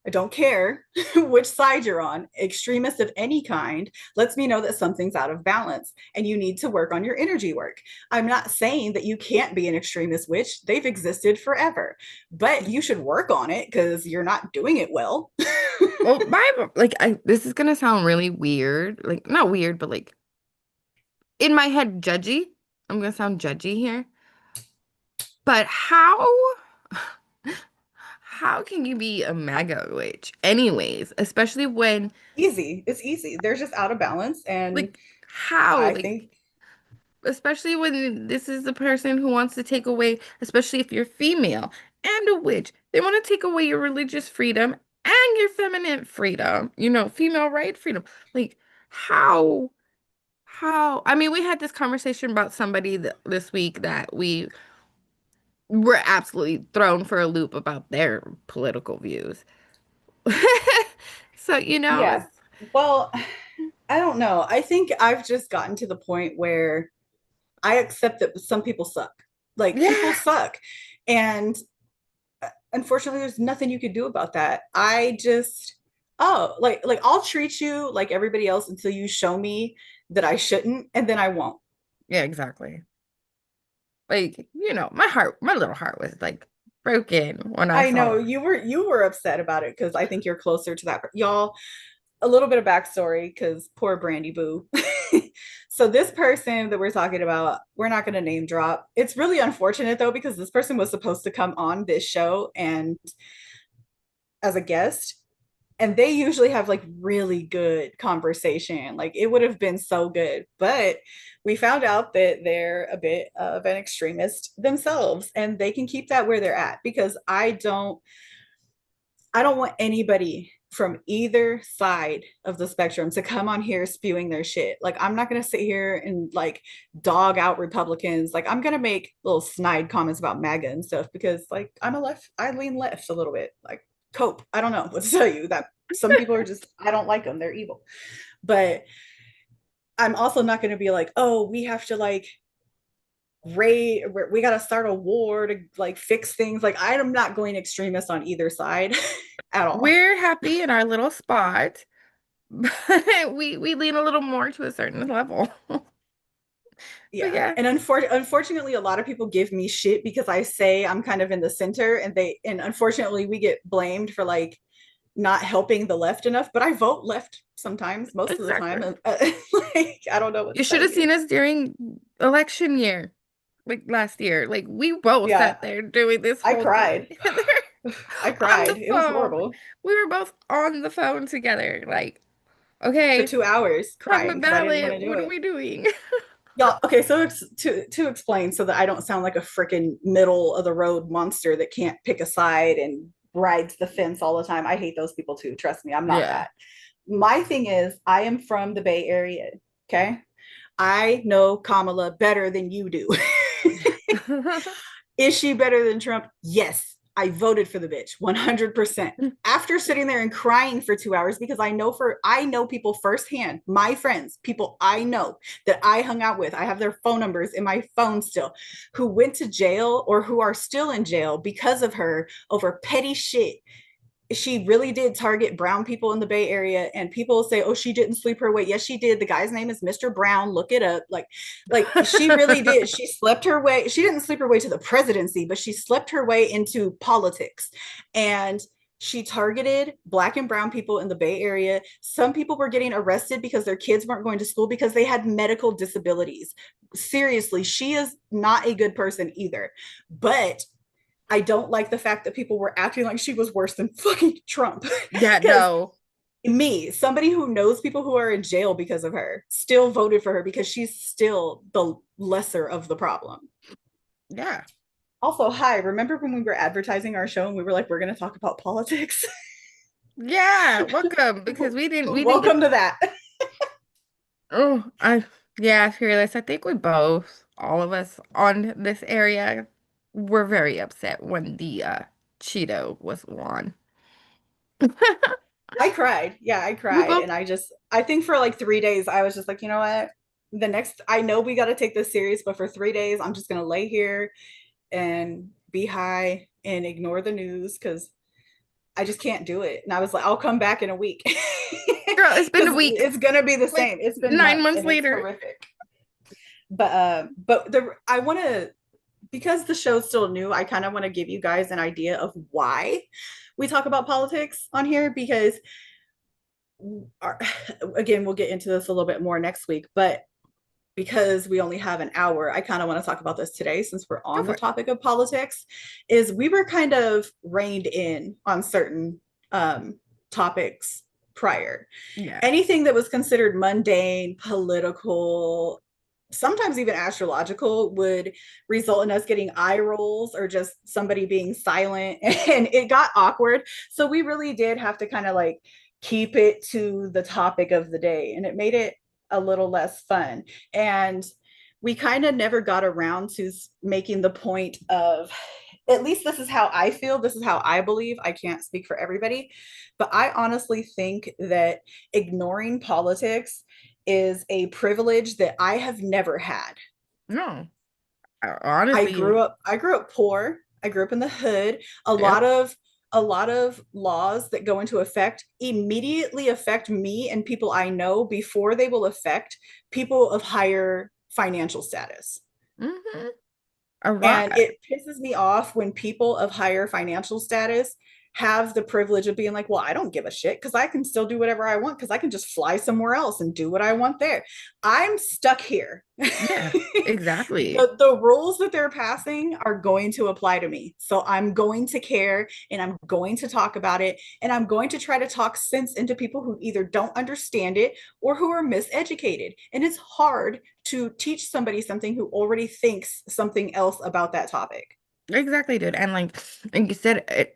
I don't care which side you're on, extremist of any kind, lets me know that something's out of balance and you need to work on your energy work. I'm not saying that you can't be an extremist witch, they've existed forever, but you should work on it because you're not doing it well. well, my like this is gonna sound really weird. Like not weird, but like in my head, judgy. I'm gonna sound judgy here. But how can you be a MAGA witch anyways? Especially when Easy. It's easy. They're just out of balance. And like how? I Like think, especially when this is the person who wants to take away, especially if you're female and a witch, they want to take away your religious freedom and your feminine freedom, female right freedom. Like, how, I mean, we had this conversation about somebody this week that we were absolutely thrown for a loop about their political views. So, yeah. it's, Well, I don't know. I think I've just gotten to the point where I accept that some people suck. Like, people yeah, suck. And unfortunately, there's nothing you could do about that. I just, oh, like I'll treat you like everybody else until you show me that I shouldn't, and then I won't. yeah, exactly. Like, my little heart was like broken when I I saw. know you were upset about it because I think you're closer to that. Y'all, a little bit of backstory because poor Brandy Boo. So this person that we're talking about, we're not going to name drop. It's really unfortunate though because this person was supposed to come on this show and as a guest, and they usually have like really good conversation. Like, it would have been so good, but we found out that they're a bit of an extremist themselves and they can keep that where they're at because I don't want anybody from either side of the spectrum to come on here spewing their shit. Like, I'm not going to sit here and like dog out Republicans. Like, I'm going to make little snide comments about MAGA and stuff because like I lean left a little bit. Like, cope. I don't know what to tell you, that some people are just, I don't like them. They're evil. But I'm also not going to be like, oh, we have to like we got to start a war to like fix things. Like, I'm not going extremist on either side at all. We're happy in our little spot, but we lean a little more to a certain level. But Yeah. yeah, And unfortunately, a lot of people give me shit because I say I'm kind of in the center, and unfortunately we get blamed for like not helping the left enough, but I vote left sometimes, most of the time. exactly. Like, I don't know what You to should tell have you. seen us during election year, like last year. Like we both Yeah, sat there doing this I whole thing cried. together I on the cried. It was phone. horrible. We were both on the phone together, like for Okay, 2 hours on the crying because I didn't want ballot, to do what are it. we doing? Y'all, okay, so to explain so that I don't sound like a freaking middle of the road monster that can't pick a side and rides the fence all the time. I hate those people too. Trust me, I'm not Yeah. that. My thing is, I am from the Bay Area. Okay. I know Kamala better than you do. Is she better than Trump? Yes. I voted for the bitch 100%. After sitting there and crying for 2 hours because I know people firsthand, my friends, people I know that I hung out with, I have their phone numbers in my phone still, who went to jail or who are still in jail because of her over petty shit. She really did target brown people in the Bay Area, and people say, "Oh, she didn't sleep her way." Yes, she did. The guy's name is Mr. Brown. Look it up. Like she really did. She slept her way. She didn't sleep her way to the presidency, but she slept her way into politics, and she targeted black and brown people in the Bay Area. Some people were getting arrested because their kids weren't going to school because they had medical disabilities. Seriously, she is not a good person either. But I don't like the fact that people were acting like she was worse than fucking Trump. Yeah, Because no. me, somebody who knows people who are in jail because of her, still voted for her because she's still the lesser of the problem. Yeah. Also, hi, remember when we were advertising our show and we were like, we're going to talk about politics? Yeah, welcome because we didn't get Welcome to that. oh, yeah, Fearless. I think we both, all of us on this area, were very upset when the Cheeto was won. I cried. Yeah, I We cried. both And I think for like 3 days, I was just like, you know what? I know we got to take this serious, but for 3 days, I'm just going to lay here and be high and ignore the news because I just can't do it. And I was like, I'll come back in a week girl, it's been a because week, it's gonna be the like same. It's been 9 months months and it's later. horrific. But the I want to because the show's still new. I kind of want to give you guys an idea of why we talk about politics on here because our, again, we'll get into this a little bit more next week, but because we only have an hour, I kind of want to talk about this today since we're Go on the for it. topic of politics. Is we were kind of reined in on certain topics prior. Yeah. Anything that was considered mundane, political, sometimes even astrological would result in us getting eye rolls or just somebody being silent and it got awkward. So we really did have to kind of like keep it to the topic of the day and it made it a little less fun. And we kind of never got around to making the point of, at least this is how I feel, this is how I believe. I can't speak for everybody, but I honestly think that ignoring politics is a privilege that I have never had. No, I honestly, grew up poor. I grew up in the hood. A yep. lot of a lot of laws that go into effect immediately affect me and people I know before they will affect people of higher financial status. Hmm. A And lot. it pisses me off when people of higher financial status have the privilege of being like, well, I don't give a shit because I can still do whatever I want because I can just fly somewhere else and do what I want there. I'm stuck here. Yeah, exactly. The rules that they're passing are going to apply to me. So I'm going to care and I'm going to talk about it. And I'm going to try to talk sense into people who either don't understand it or who are miseducated. And it's hard to teach somebody something who already thinks something else about that topic. Exactly, dude. And like you said,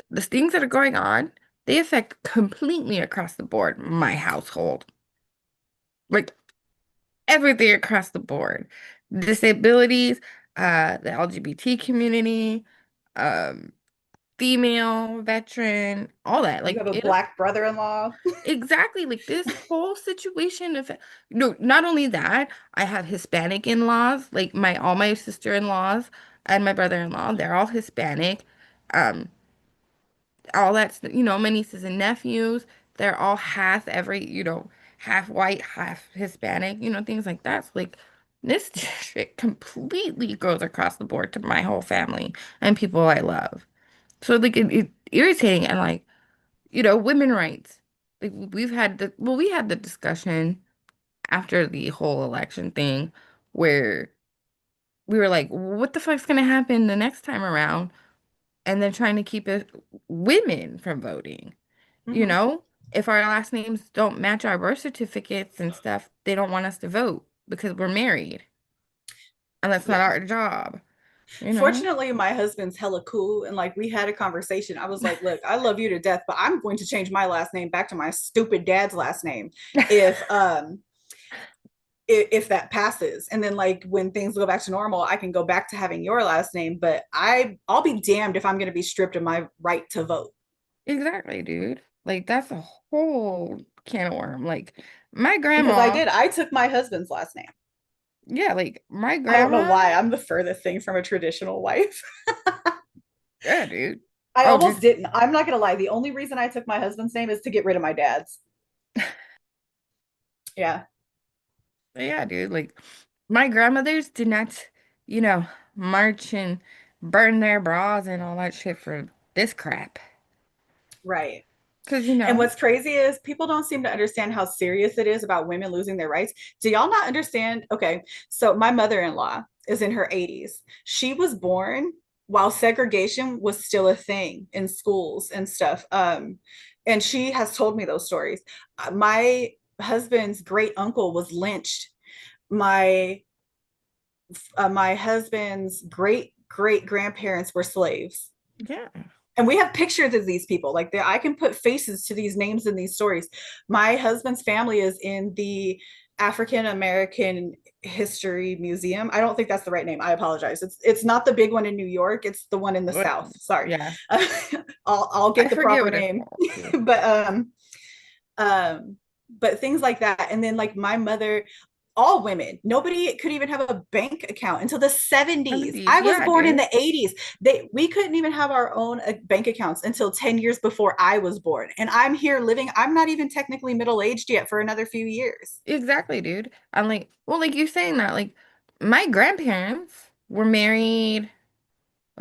the things that are going on, they affect completely across the board my household. Like everything across the board. Disabilities, the LGBT community, um, female, veteran, all that. You Like have a it black brother in law. exactly like this whole situation of no, not only that, I have Hispanic in-laws, like my all my sister-in-laws and my brother-in-law, they're all Hispanic. Um, all that's my nieces and nephews, they're all half every, half white, half Hispanic, things like that. So like this shit completely goes across the board to my whole family and people I love. So like it irritating and like, women rights. Like we had the discussion after the whole election thing where we were like, what the fuck's gonna happen the next time around? And then trying to keep it women from voting, you Mm-hmm. know? if our last names don't match our birth certificates and stuff, they don't want us to vote because we're married. And that's not Yeah. our job, you know? Fortunately, my husband's hella cool, and like we had a conversation. I was like, "Look, I love you to death, but I'm going to change my last name back to my stupid dad's last name if if that passes, and then like when things go back to normal, I can go back to having your last name, but I'll be damned if I'm going to be stripped of my right to vote." Exactly, dude. Like that's a whole can of worm. Like my Because grandma, I took my husband's last name. yeah, like my I don't know grandma, why. I'm the furthest thing from a traditional wife. yeah, dude. I Oh, almost just didn't. I'm not going to lie. The only reason I took my husband's name is to get rid of my dad's. Yeah. yeah, dude. Like my grandmothers did not, you know, march and burn their bras and all that shit for this crap. Right. Cause And what's crazy is people don't seem to understand how serious it is about women losing their rights. Do y'all not understand? Okay, so my mother-in-law is in her 80s. She was born while segregation was still a thing in schools and stuff. And she has told me those stories. My husband's great uncle was lynched. My my husband's great grandparents were slaves, yeah, and we have pictures of these people. Like I can put faces to these names and these stories. My husband's family is in the African American History Museum. I don't think that's the right name. I apologize. It's not the big one in New York. It's the one in the what? South. Sorry. Yeah, I'll I get the forget proper what it's name. called too. but um but things like that. And then like my mother, all women, nobody could even have a bank account until the 70s. 70s, I was yeah, born in dude. the 80s. We couldn't even have our own bank accounts until 10 years before I was born, and I'm here living. I'm not even technically middle aged yet for another few years. Exactly, dude. I'm like, well, like you saying that, like my grandparents were married.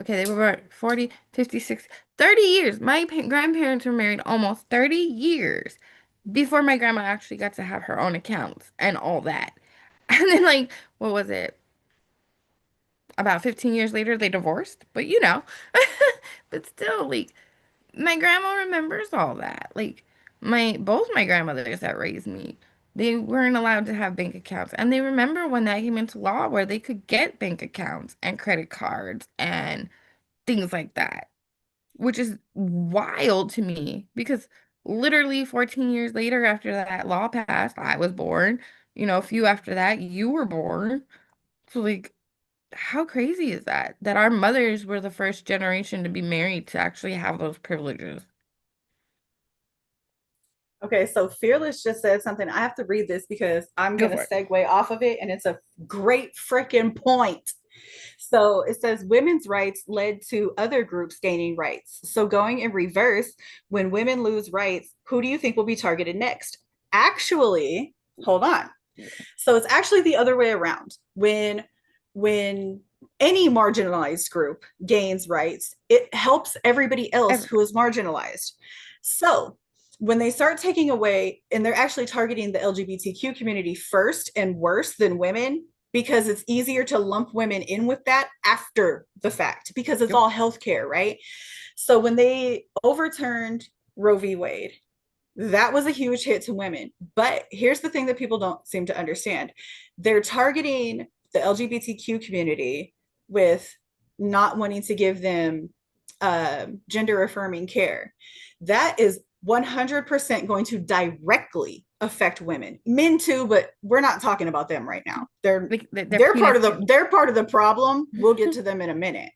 Okay, they were about 40, 56, 30 years. My grandparents were married almost 30 years before my grandma actually got to have her own accounts and all that. And then, like, what was it? About 15 years later, they divorced. But but still, like, my grandma remembers all that. Like, both my grandmothers that raised me, they weren't allowed to have bank accounts. And they remember when that came into law where they could get bank accounts and credit cards and things like that, which is wild to me because literally 14 years later after that law passed, I was born. A few after that, you were born. So like how crazy is that? That our mothers were the first generation to be married to actually have those privileges. Okay, so Fearless just said something. I have to read this because I'm Go going to for it. segue off of it, and it's a great freaking point. So it says women's rights led to other groups gaining rights. So going in reverse, when women lose rights, who do you think will be targeted next? Actually, hold on. So it's actually the other way around. When any marginalized group gains rights, it helps everybody else Ever. who is marginalized. So when they start taking away, and they're actually targeting the LGBTQ community first and worse than women, because it's easier to lump women in with that after the fact because it's Yep. all healthcare, right? So when they overturned Roe v. Wade, that was a huge hit to women. But here's the thing that people don't seem to understand: they're targeting the LGBTQ community with not wanting to give them gender affirming care. That is 100% going to directly affect women, men too, but we're not talking about them right now. they're Like their they're part penis of the too. they're part of the problem. We'll get to them in a minute.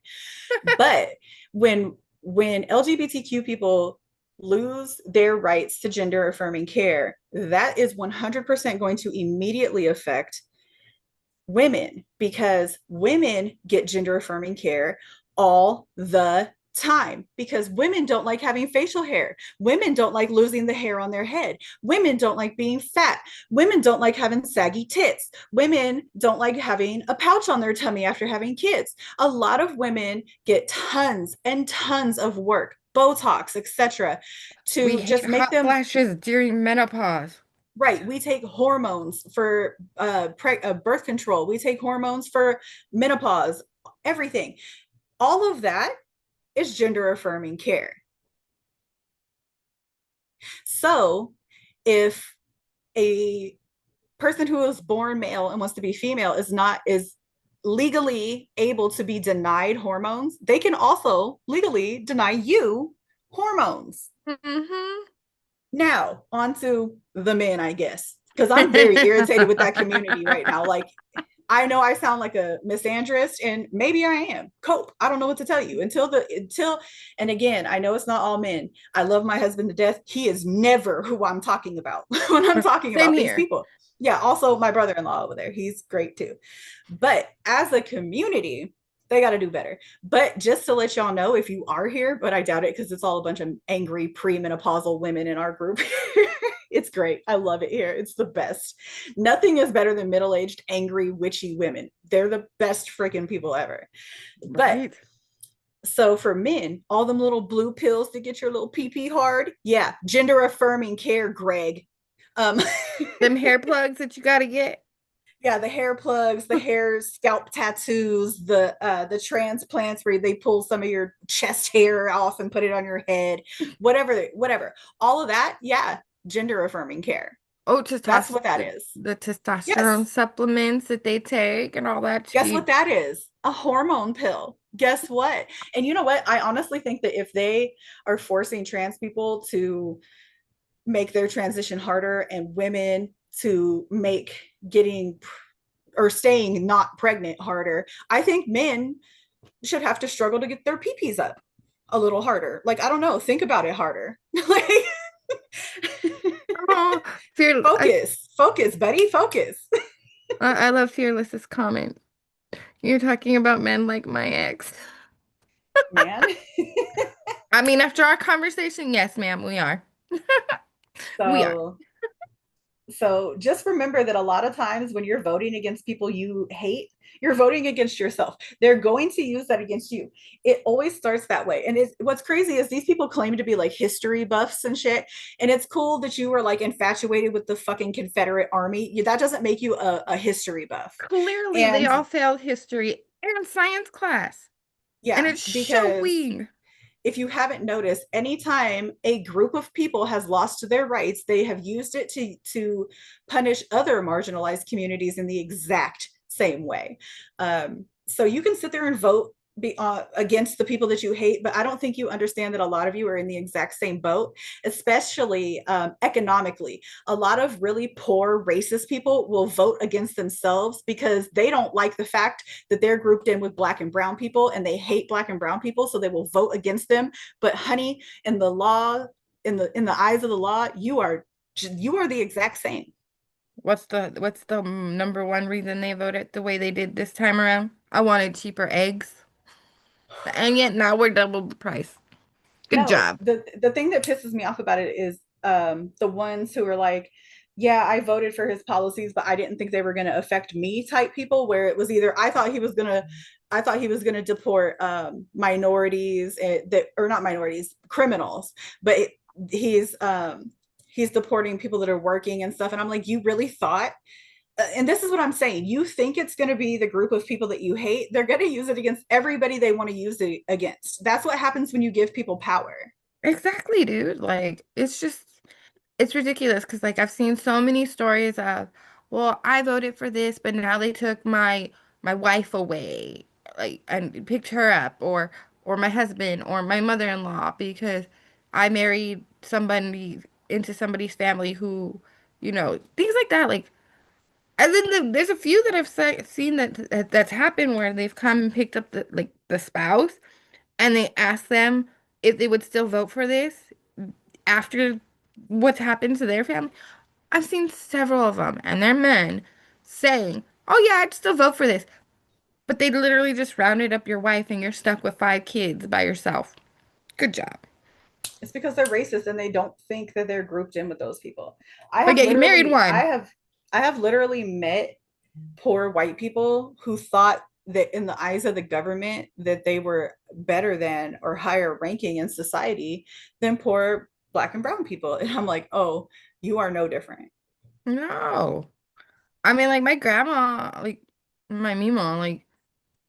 But when LGBTQ people lose their rights to gender affirming care, that is 100% going to immediately affect women, because women get gender affirming care all the time, because women don't like having facial hair, women don't like losing the hair on their head, women don't like being fat, women don't like having saggy tits, women don't like having a pouch on their tummy after having kids. A lot of women get tons and tons of work, Botox, etc., We to hate just make hot them flashes during menopause. right. We take hormones for birth control, we take hormones for menopause, everything. All of that is gender affirming care. So if a person who is born male and wants to be female is legally able to be denied hormones, they can also legally deny you hormones. Mm-hmm. Now, on to the men, I guess, because I'm very irritated with that community right now. Like, I know I sound like a misandrist, and maybe I am. Cope. I don't know what to tell you and again, I know it's not all men. I love my husband to death. He is never who I'm talking about when I'm talking Same about these here. people. Yeah, also my brother-in-law over there. He's great too. But as a community, they got to do better. But just to let y'all know, if you are here, but I doubt it because it's all a bunch of angry premenopausal women in our group. It's great. I love it here. It's the best. Nothing is better than middle aged, angry, witchy women. They're the best freaking people ever. But Right. so for men, all them little blue pills to get your little pee pee hard, yeah, gender affirming care, Greg. Um, Them hair plugs that you gotta get. yeah, the hair plugs, the hair scalp tattoos, the transplants where they pull some of your chest hair off and put it on your head, whatever. All of that, yeah, gender affirming care. Oh, That's what that is. the testosterone Yes. supplements that they take and all that Guess what shit. that is? A hormone pill. Guess what? And you know what? I honestly think that if they are forcing trans people to make their transition harder and women to make getting or staying not pregnant harder, I think men should have to struggle to get their peepees up a little harder. Like, I don't know, think about it harder. Like, Oh, focus, buddy, focus. I love Fearless's comment. You're talking about men like my ex. Man. I mean, after our conversation, yes, ma'am, we are. We are. So So just remember that a lot of times when you're voting against people you hate, you're voting against yourself. They're going to use that against you. It always starts that way. And what's crazy is these people claim to be like history buffs and shit. And it's cool that you were like infatuated with the fucking Confederate Army. That doesn't make you a history buff. Clearly, they And all failed history and science class. And yeah, it's because showing. if you haven't noticed, anytime a group of people has lost their rights, they have used it to punish other marginalized communities in the exact same way. So you can sit there and vote against the people that you hate, but I don't think you understand that a lot of you are in the exact same boat, especially economically. A lot of really poor racist people will vote against themselves because they don't like the fact that they're grouped in with black and brown people and they hate black and brown people, so they will vote against them. But honey, in the law, in the eyes of the law, you are the exact same. What's the number one reason they voted the way they did this time around? I wanted cheaper eggs. And yet now we're double the price. Good No, job. the thing that pisses me off about it is the ones who are like, yeah, I voted for his policies, but I didn't think they were going to affect me type people, where it was either I thought he was gonna deport minorities that or not minorities, criminals, but he's deporting people that are working and stuff. And I'm like, you really thought and this is what I'm saying. You think it's going to be the group of people that you hate. They're going to use it against everybody they want to use it against. That's what happens when you give people power. Exactly, dude. Like, it's ridiculous because, like, I've seen so many stories of, well, I voted for this, but now they took my wife away, like, and picked her up, or my husband, or my mother-in-law because I married somebody into somebody's family who, things like that. Like, and then there's a few that I've seen that's happened where they've come and picked up the spouse, and they ask them if they would still vote for this after what's happened to their family. I've seen several of them, and they're men saying, "Oh yeah, I'd still vote for this," but they literally just rounded up your wife, and you're stuck with 5 kids by yourself. Good job. It's because they're racist and they don't think that they're grouped in with those people. I But have yeah, you married literally, one. I have literally met poor white people who thought that in the eyes of the government that they were better than or higher ranking in society than poor black and brown people. And I'm like, oh, you are no different. No. I mean, like my grandma, like my Mima, like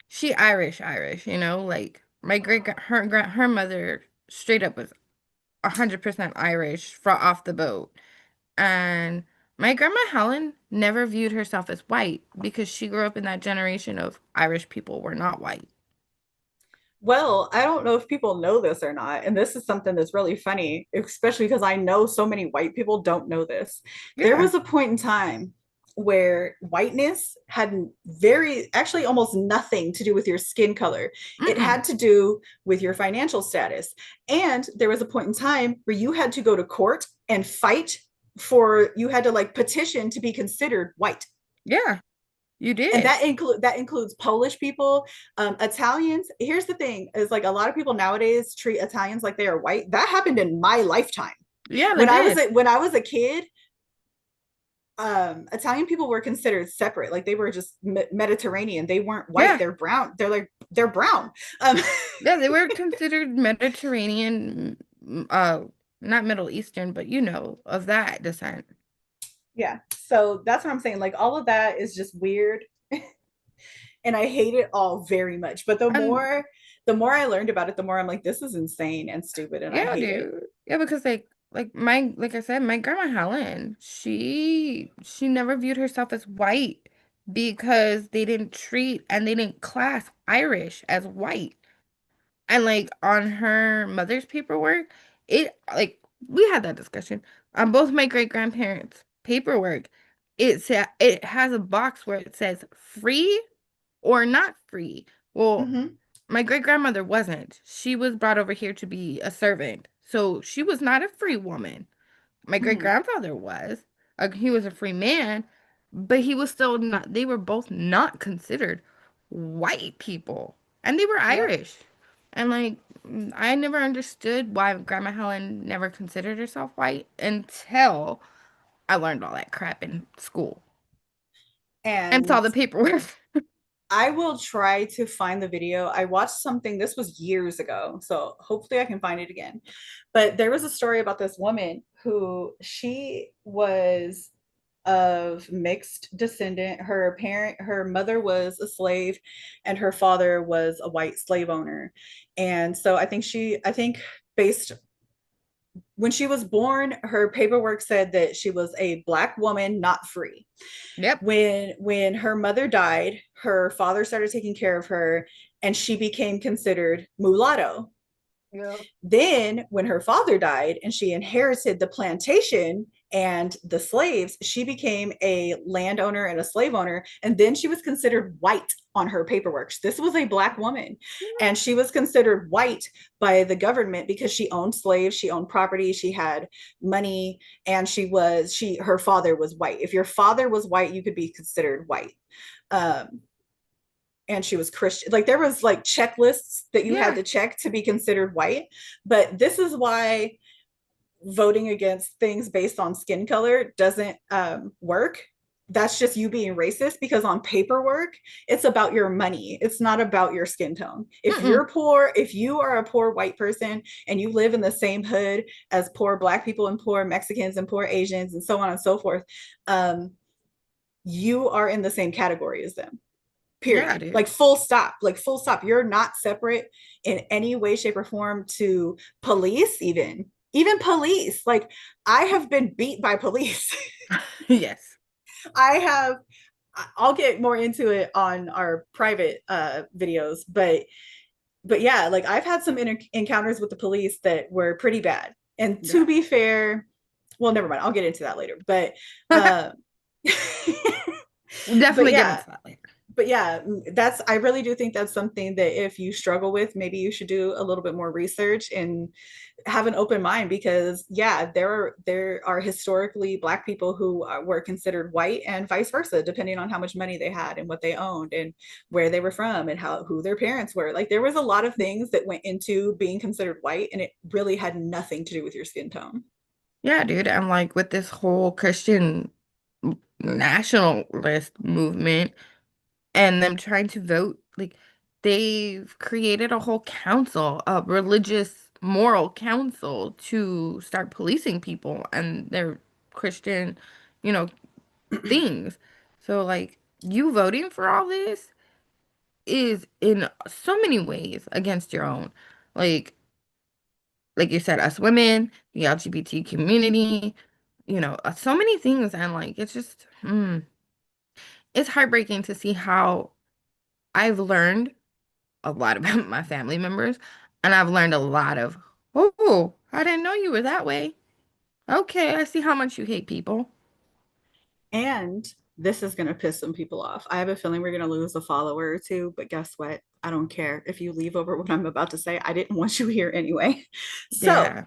she Irish, like my her mother straight up was. 100% Irish from off the boat. And my grandma Helen never viewed herself as white because she grew up in that generation of Irish people were not white. Well, I don't know if people know this or not. And this is something that's really funny, especially because I know so many white people don't know this. There Yeah. was a point in time where whiteness had very, actually, almost nothing to do with your skin color. It Mm-mm. had to do with your financial status. And there was a point in time where you had to go to court and fight for, you had to like petition to be considered white. Yeah, you And did. that includes Polish people, Italians. Here's the thing: is like a lot of people nowadays treat Italians like they are white. That happened in my lifetime. Yeah, they did. When I was a kid, Italian people were considered separate. Like they were just Mediterranean. They weren't white. Yeah. They're brown. They're brown. Um, Yeah, they were considered Mediterranean, not Middle Eastern, but of that descent. yeah. So that's what I'm saying. Like all of that is just weird, and I hate it all very much. But And the more I learned about it, the more I'm like, this is insane and stupid, and I yeah, hate it. dude. Yeah, because like I said, my grandma Helen, she never viewed herself as white because they didn't treat and they didn't class Irish as white. And like on her mother's paperwork, it like we had that discussion. On both my great grandparents' paperwork, it has a box where it says free or not free. Well, Mm-hmm. my great grandmother wasn't. She was brought over here to be a servant. So she was not a free woman. My great Mm-hmm. grandfather was. He was a free man, but he was still not, they were both not considered white people. And they were Yep. Irish. And like, I never understood why Grandma Helen never considered herself white until I learned all that crap in school and saw And the paperwork. I will try to find the video. I watched something, this was years ago, so hopefully I can find it again. But there was a story about this woman who she was of mixed descendant. Her mother was a slave, and her father was a white slave owner. And so I think based when she was born, her paperwork said that she was a black woman, not free. Yep. When her mother died, her father started taking care of her, and she became considered mulatto. Yep. Then, when her father died and she inherited the plantation and the slaves, she became a landowner and a slave owner. And then she was considered white on her paperwork. This was a black woman, and she was considered white by the government because she owned slaves, she owned property, she had money, and her father was white. If your father was white, you could be considered white. Um, and she was Christian. Like there was like checklists that you had Yeah. to check to be considered white. But this is why voting against things based on skin color doesn't work. That's just you being racist because on paperwork, it's about your money. It's not about your skin tone. If Mm-mm. you're poor, if you are a poor white person and you live in the same hood as poor black people and poor Mexicans and poor Asians and so on and so forth, um, you are in the same category as them, Yeah, period. dude. Like full stop. You're not separate in any way, shape, or form to police, even police. Like I have been beat by police. Yes. I have, I'll get more into it on our private videos, but yeah, like I've had some encounters with the police that were pretty bad. And to Yeah. be fair, well, never mind, I'll get into that later. Uh We'll but definitely get yeah, into that later. that's I really do think that's something that if you struggle with, maybe you should do a little bit more research and have an open mind, because yeah, there are historically black people who were considered white and vice versa, depending on how much money they had and what they owned and where they were from and who their parents were. Like there was a lot of things that went into being considered white, and it really had nothing to do with your skin tone. Yeah, dude. And like with this whole Christian nationalist movement and them trying to vote, like they've created a whole council, a religious moral council to start policing people and their Christian, you know, things. So like you voting for all this is in so many ways against your own. Like like you said, us women, the LGBT community, so many things. And like, it's just, it's heartbreaking to see how I've learned a lot about my family members, and I've learned a lot of, oh, I didn't know you were that way. Okay, I see how much you hate people. And this is going to piss some people off. I have a feeling we're going to lose a follower or two, but guess what? I don't care if you leave over what I'm about to say. I didn't want you here anyway. So, Yeah.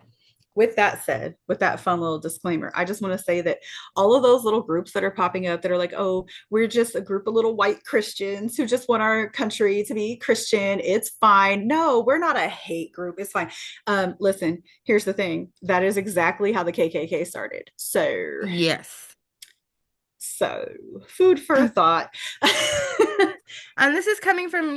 with that said, with that fun little disclaimer, I just want to say that all of those little groups that are popping up that are like, oh, we're just a group of little white Christians who just want our country to be Christian. It's fine. No, we're not a hate group. It's fine. Listen, here's the thing. That is exactly how the KKK started. Yes. So food for thought. And this is coming from,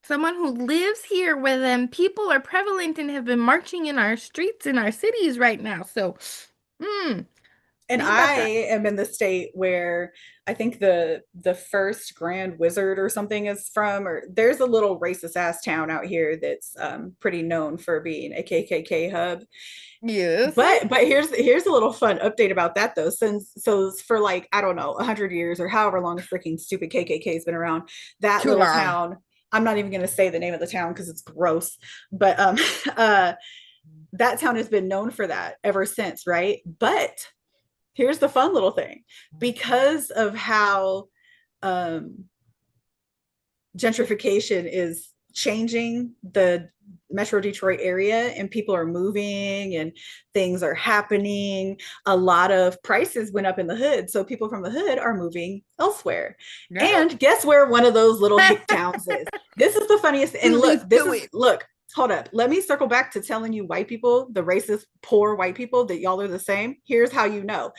someone who lives here where them people are prevalent and have been marching in our streets in our cities right now. So, And think I about that. am in the state where I think the first Grand Wizard or something is from, or there's a little racist ass town out here that's pretty known for being a KKK hub. Yes. But here's a little fun update about that though. Since so for like I don't know 100 years or however long the freaking stupid KKK has been around, that Too little long. town. I'm not even going to say the name of the town because it's gross. But that town has been known for that ever since, right? But here's the fun little thing, because of how um, gentrification is changing the Metro Detroit area and people are moving and things are happening, a lot of prices went up in the hood. So people from the hood are moving elsewhere. Yeah. And guess where one of those little hick towns is? This is the funniest. And Please look, do it. hold up. Let me circle back to telling you white people, the racist, poor white people, that y'all are the same. Here's how you know.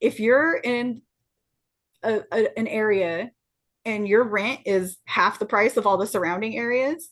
If you're in an area and your rent is half the price of all the surrounding areas,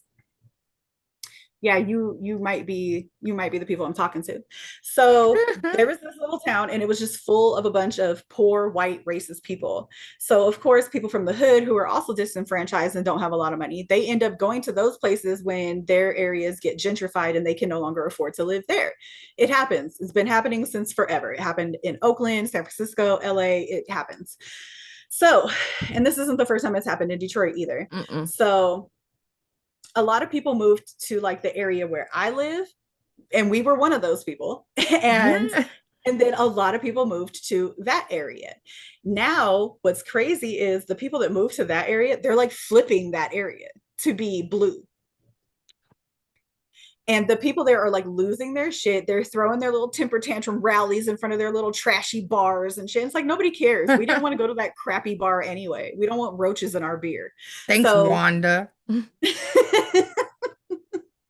yeah, you might be the people I'm talking to. So there was this little town and it was just full of a bunch of poor white racist people. So of course people from the hood who are also disenfranchised and don't have a lot of money, they end up going to those places when their areas get gentrified and they can no longer afford to live there. It happens. It's been happening since forever. It happened in Oakland, San Francisco, LA. It happens. So, and this isn't the first time it's happened in Detroit either. Mm-mm. So a lot of people moved to like the area where I live, and we were one of those people. and and then a lot of people moved to that area. Now, what's crazy is the people that moved to that area, they're like flipping that area to be blue. And the people there are like losing their shit. They're throwing their little temper tantrum rallies in front of their little trashy bars and shit. It's like nobody cares. We didn't want to go to that crappy bar anyway. We don't want roaches in our beer. Thanks, So Wanda. I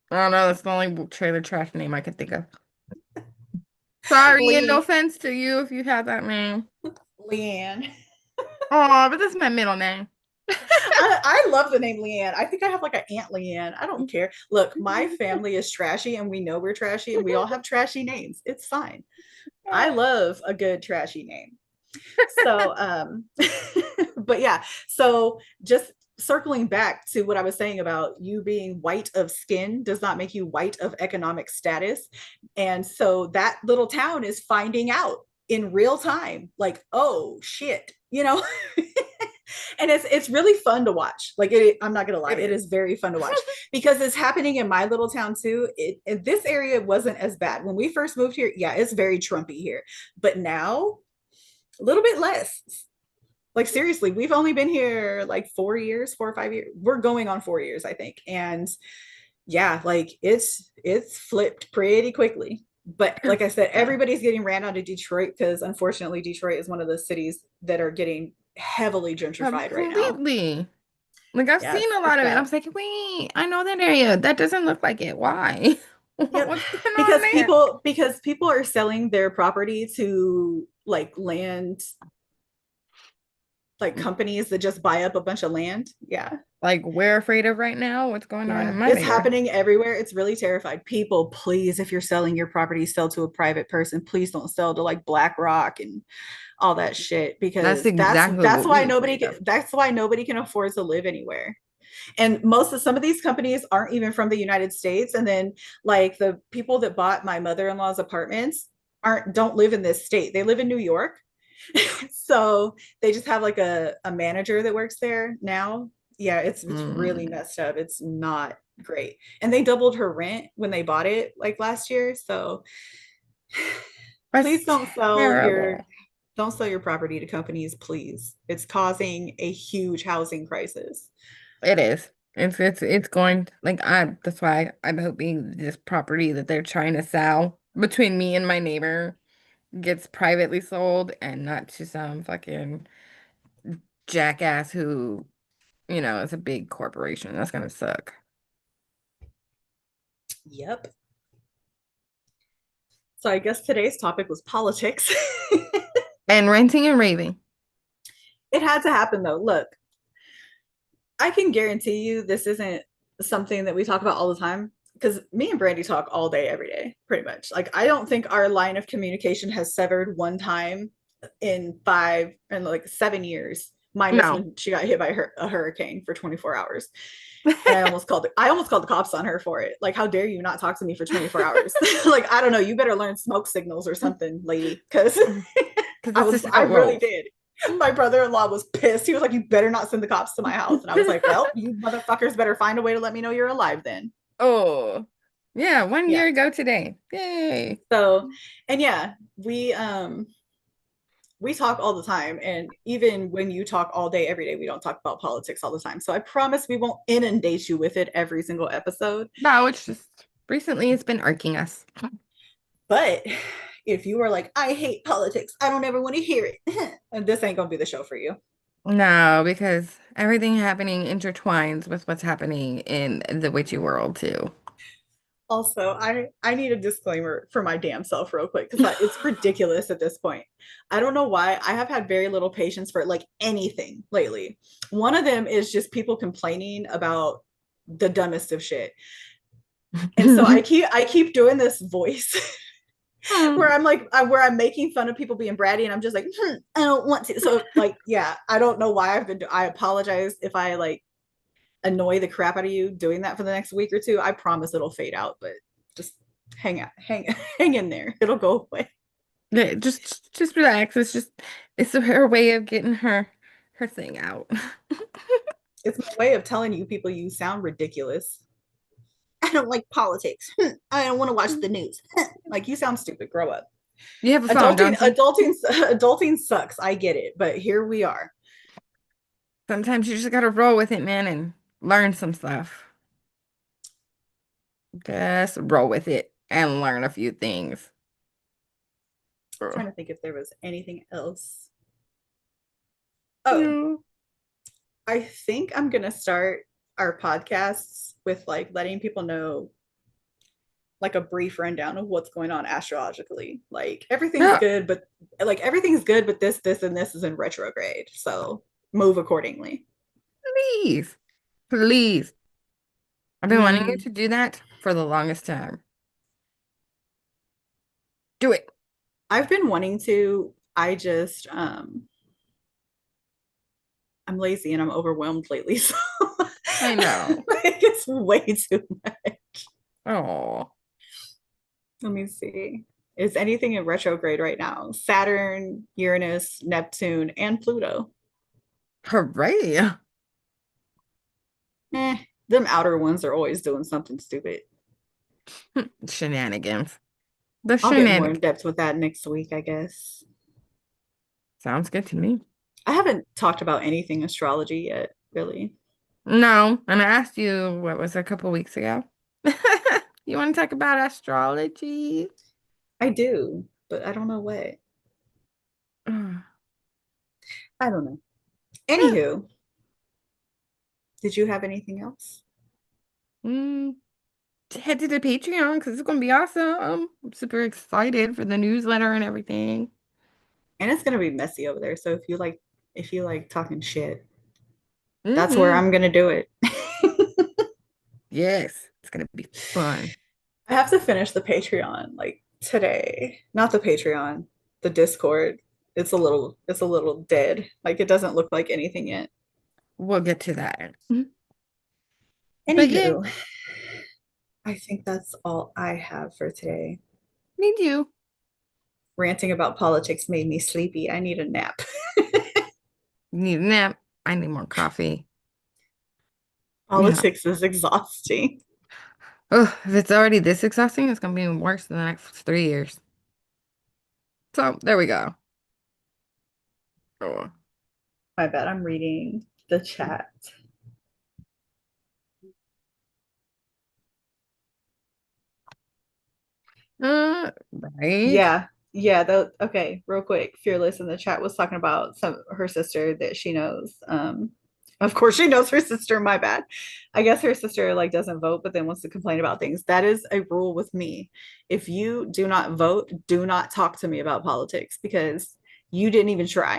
don't know. That's the only trailer trash name I can think of. Sorry, and no Lee, offense to you if you have that name. Leanne. Oh, but that's my middle name. I love the name Leanne. I think I have like an Aunt Leanne. I don't care. Look, my family is trashy and we know we're trashy and we all have trashy names. It's fine. I love a good trashy name. So, but yeah, so just circling back to what I was saying about you being white of skin does not make you white of economic status. And so that little town is finding out in real time, like, oh shit, and it's really fun to watch. Like I'm not gonna lie, It it is. is very fun to watch because it's happening in my little town too. This area wasn't as bad when we first moved here. Yeah, it's very Trumpy here, but now a little bit less. Like seriously, we've only been here like 4 years, 4 or 5 years. We're going on 4 years, I think, and yeah, like it's flipped pretty quickly. But like I said, Yeah. everybody's getting ran out of Detroit because unfortunately, Detroit is one of the cities that are getting heavily gentrified right now. Completely. Like I've Yes, seen a it's lot of it. I bad. was like, wait, I know that area. That doesn't look like it. Why? Yep. What's going on there? Because people are selling their property to like land, like companies that just buy up a bunch of land. Yeah. Like we're afraid of right now. What's going on in Yeah. my It's neighborhood? happening everywhere. It's really terrified. People, please, if you're selling your property, sell to a private person. Please don't sell to like BlackRock and all that shit That's because that's exactly that's what why we nobody afraid can, of. that's why nobody can afford to live anywhere. And some of these companies aren't even from the United States. And then like the people that bought my mother-in-law's apartments don't live in this state. They live in New York. So they just have like a manager that works there now. Yeah, it's really Mm, messed up. It's not great. And they doubled her rent when they bought it like last year. So please that's terrible. don't sell your property to companies, please. It's causing a huge housing crisis. It is. It's going like that's why I'm hoping this property that they're trying to sell between me and my neighbor gets privately sold and not to some fucking jackass who, is a big corporation. That's gonna suck. Yep. So I guess today's topic was politics. And ranting and raving. It had to happen though. Look, I can guarantee you this isn't something that we talk about all the time because me and Brandy talk all day, every day, pretty much. Like, I don't think our line of communication has severed one time in 7 years, minus No. when she got hit by a hurricane for 24 hours. And I almost called the cops on her for it. Like, how dare you not talk to me for 24 hours? Like, I don't know, you better learn smoke signals or something, lady, because Because that's just I how it really rolls. did. My brother-in-law was pissed. He was like, "You better not send the cops to my house." And I was like, "Well, you motherfuckers better find a way to let me know you're alive then." Oh, yeah, one Yeah. year ago today. Yay. So, and yeah, we talk all the time, and even when you talk all day every day, we don't talk about politics all the time. So I promise we won't inundate you with it every single episode. No, it's just recently it's been irking us. But if you are like, "I hate politics. I don't ever want to hear it." And this ain't going to be the show for you. No, because everything happening intertwines with what's happening in the witchy world too. Also, I need a disclaimer for my damn self real quick because it's ridiculous at this point. I don't know why. I have had very little patience for like anything lately. One of them is just people complaining about the dumbest of shit. And so I keep doing this voice where I'm making fun of people being bratty, and I'm just like, I don't want to. So like, yeah, I don't know why I apologize if I like annoy the crap out of you doing that for the next week or two. I promise it'll fade out, but just hang in there. It'll go away. Yeah, just relax. It's her way of getting her thing out. It's my way of telling you people you sound ridiculous. I don't like politics. I don't want to watch the news. Like, you sound stupid. Grow up. You have a phone, Adulting, don't you? adulting sucks. I get it, but here we are. Sometimes you just gotta roll with it, man, and learn some stuff. Just roll with it and learn a few things. Trying Ugh. to think if there was anything else. Oh, Yeah. I think I'm gonna start our podcasts with like letting people know like a brief rundown of what's going on astrologically. Like, Yeah, everything's good, but this, and this is in retrograde. So move accordingly. please. Please. I've been wanting you Mm, to do that for the longest time. Do it. I've been wanting to. I'm lazy and I'm overwhelmed lately. So I know. like, it's way too much. Oh, Let me see. Is anything in retrograde right now? Saturn, Uranus, Neptune, and Pluto. hooray. Them outer ones are always doing something stupid. Shenanigans. The I'll get more in shenanigans. depth with that next week, I guess. Sounds good to me. I haven't talked about anything astrology yet, really. No, and I asked you, what was it, a couple weeks ago? You want to talk about astrology? I do, but I don't know what. I don't know. Anywho, did you have anything else? Mm, head to the Patreon because it's gonna be awesome. I'm super excited for the newsletter and everything. And it's gonna be messy over there. So if you like talking shit, that's where Hmm. I'm gonna do it. Yes, it's gonna be fun. I have to finish the Patreon like today. Not the Patreon, the Discord. It's a little dead. Like, it doesn't look like anything yet. We'll get to that. But yeah, Anywho, I think that's all I have for today. me too. Ranting about politics made me sleepy. I need a nap. Need a nap. I need more coffee. Yeah. Politics is exhausting. Oh, if it's already this exhausting, it's gonna be even worse in the next 3 years. So there we go. Oh. My bad, I'm reading the chat. Right. Yeah. Yeah, okay, real quick. Fearless in the chat was talking about her sister that she knows. Of course she knows her sister, my bad. I guess her sister like doesn't vote but then wants to complain about things. That is a rule with me. If you do not vote, do not talk to me about politics because you didn't even try.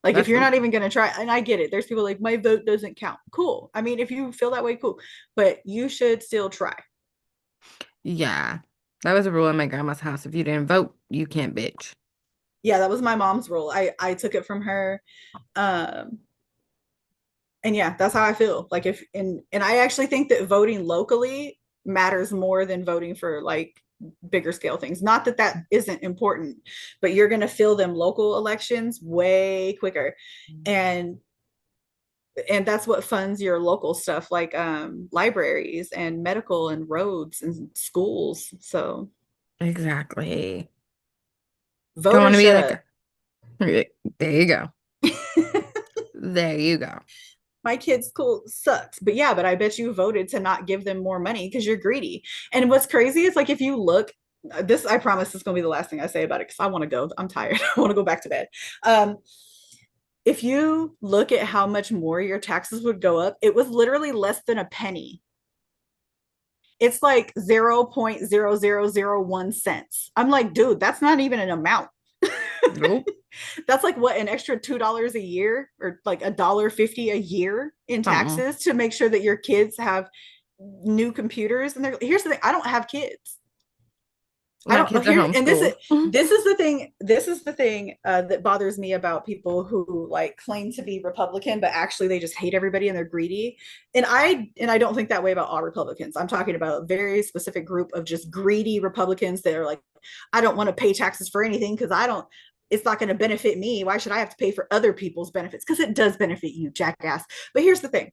Like if That's you're not even going to try, and I get it. There's people like my vote doesn't count. Cool. I mean, if you feel that way, cool. But you should still try. yeah. That was a rule in my grandma's house. If you didn't vote, you can't bitch. Yeah, that was my mom's rule. I took it from her. Um and yeah, that's how I feel. Like if and I actually think that voting locally matters more than voting for like bigger scale things. Not that that isn't important, but you're going to fill them local elections way quicker. And that's what funds your local stuff like libraries and medical and roads and schools. So Exactly. Don't want voters to be shut like, up. there you go. There you go. My kid's school sucks. But yeah, but I bet you voted to not give them more money because you're greedy. And what's crazy is like if you look, this I promise this is gonna be the last thing I say about it because I want to go. I'm tired. I want to go back to bed. Um, if you look at how much more your taxes would go up, it was literally less than a penny. It's like 0.0001 cents. I'm like, dude, that's not even an amount. Nope. That's like what, an extra $2 a year or like $1.50 a year in Something. taxes to make sure that your kids have new computers. And here's the thing, I don't have kids. I My don't know kids are here, and homeschooled. this is the thing. This is the thing that bothers me about people who like claim to be Republican, but actually they just hate everybody and they're greedy. And I don't think that way about all Republicans. I'm talking about a very specific group of just greedy Republicans that are like, I don't want to pay taxes for anything because I don't. It's not going to benefit me. Why should I have to pay for other people's benefits? Because it does benefit you, jackass. But here's the thing,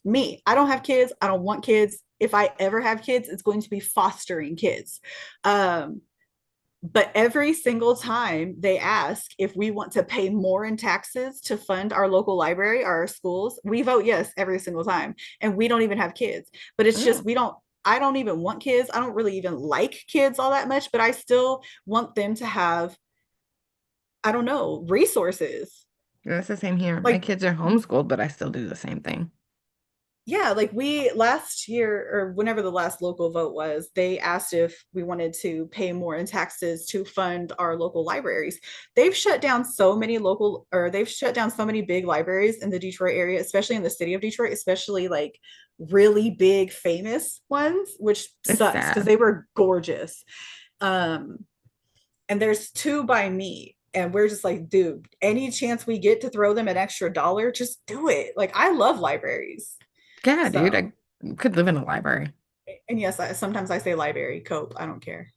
me, I don't have kids. I don't want kids. If I ever have kids, it's going to be fostering kids. Um, but every single time they ask if we want to pay more in taxes to fund our local library or our schools, we vote yes every single time. And we don't even have kids. But it's just, Mm, I don't even want kids. I don't really even like kids all that much, but I still want them to have, I don't know, resources. that's the same here. My Like kids are homeschooled, but I still do the same thing. yeah, like we last year or whenever the last local vote was, they asked if we wanted to pay more in taxes to fund our local libraries. They've shut down so many big libraries in the Detroit area, especially in the city of Detroit, especially like really big famous ones, which It's sucks because sad. they were gorgeous. Um, and there's two by me. And we're just like, dude, any chance we get to throw them an extra dollar, just do it. Like, I love libraries. Yeah, dude, I So, could live in a library. and yes, sometimes I say library, cope. I don't care.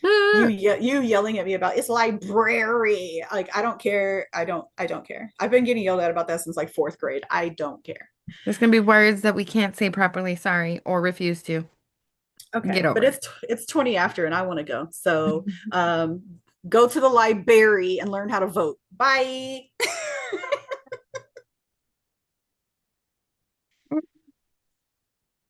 Ah, You yelling at me about it's library. Like I don't care. I don't care. I've been getting yelled at about that since like fourth grade. I don't care. there's gonna be words that we can't say properly, sorry, or refuse to. Get Okay, but over it. it's 20 after and I want to go. So go to the library and learn how to vote. Bye.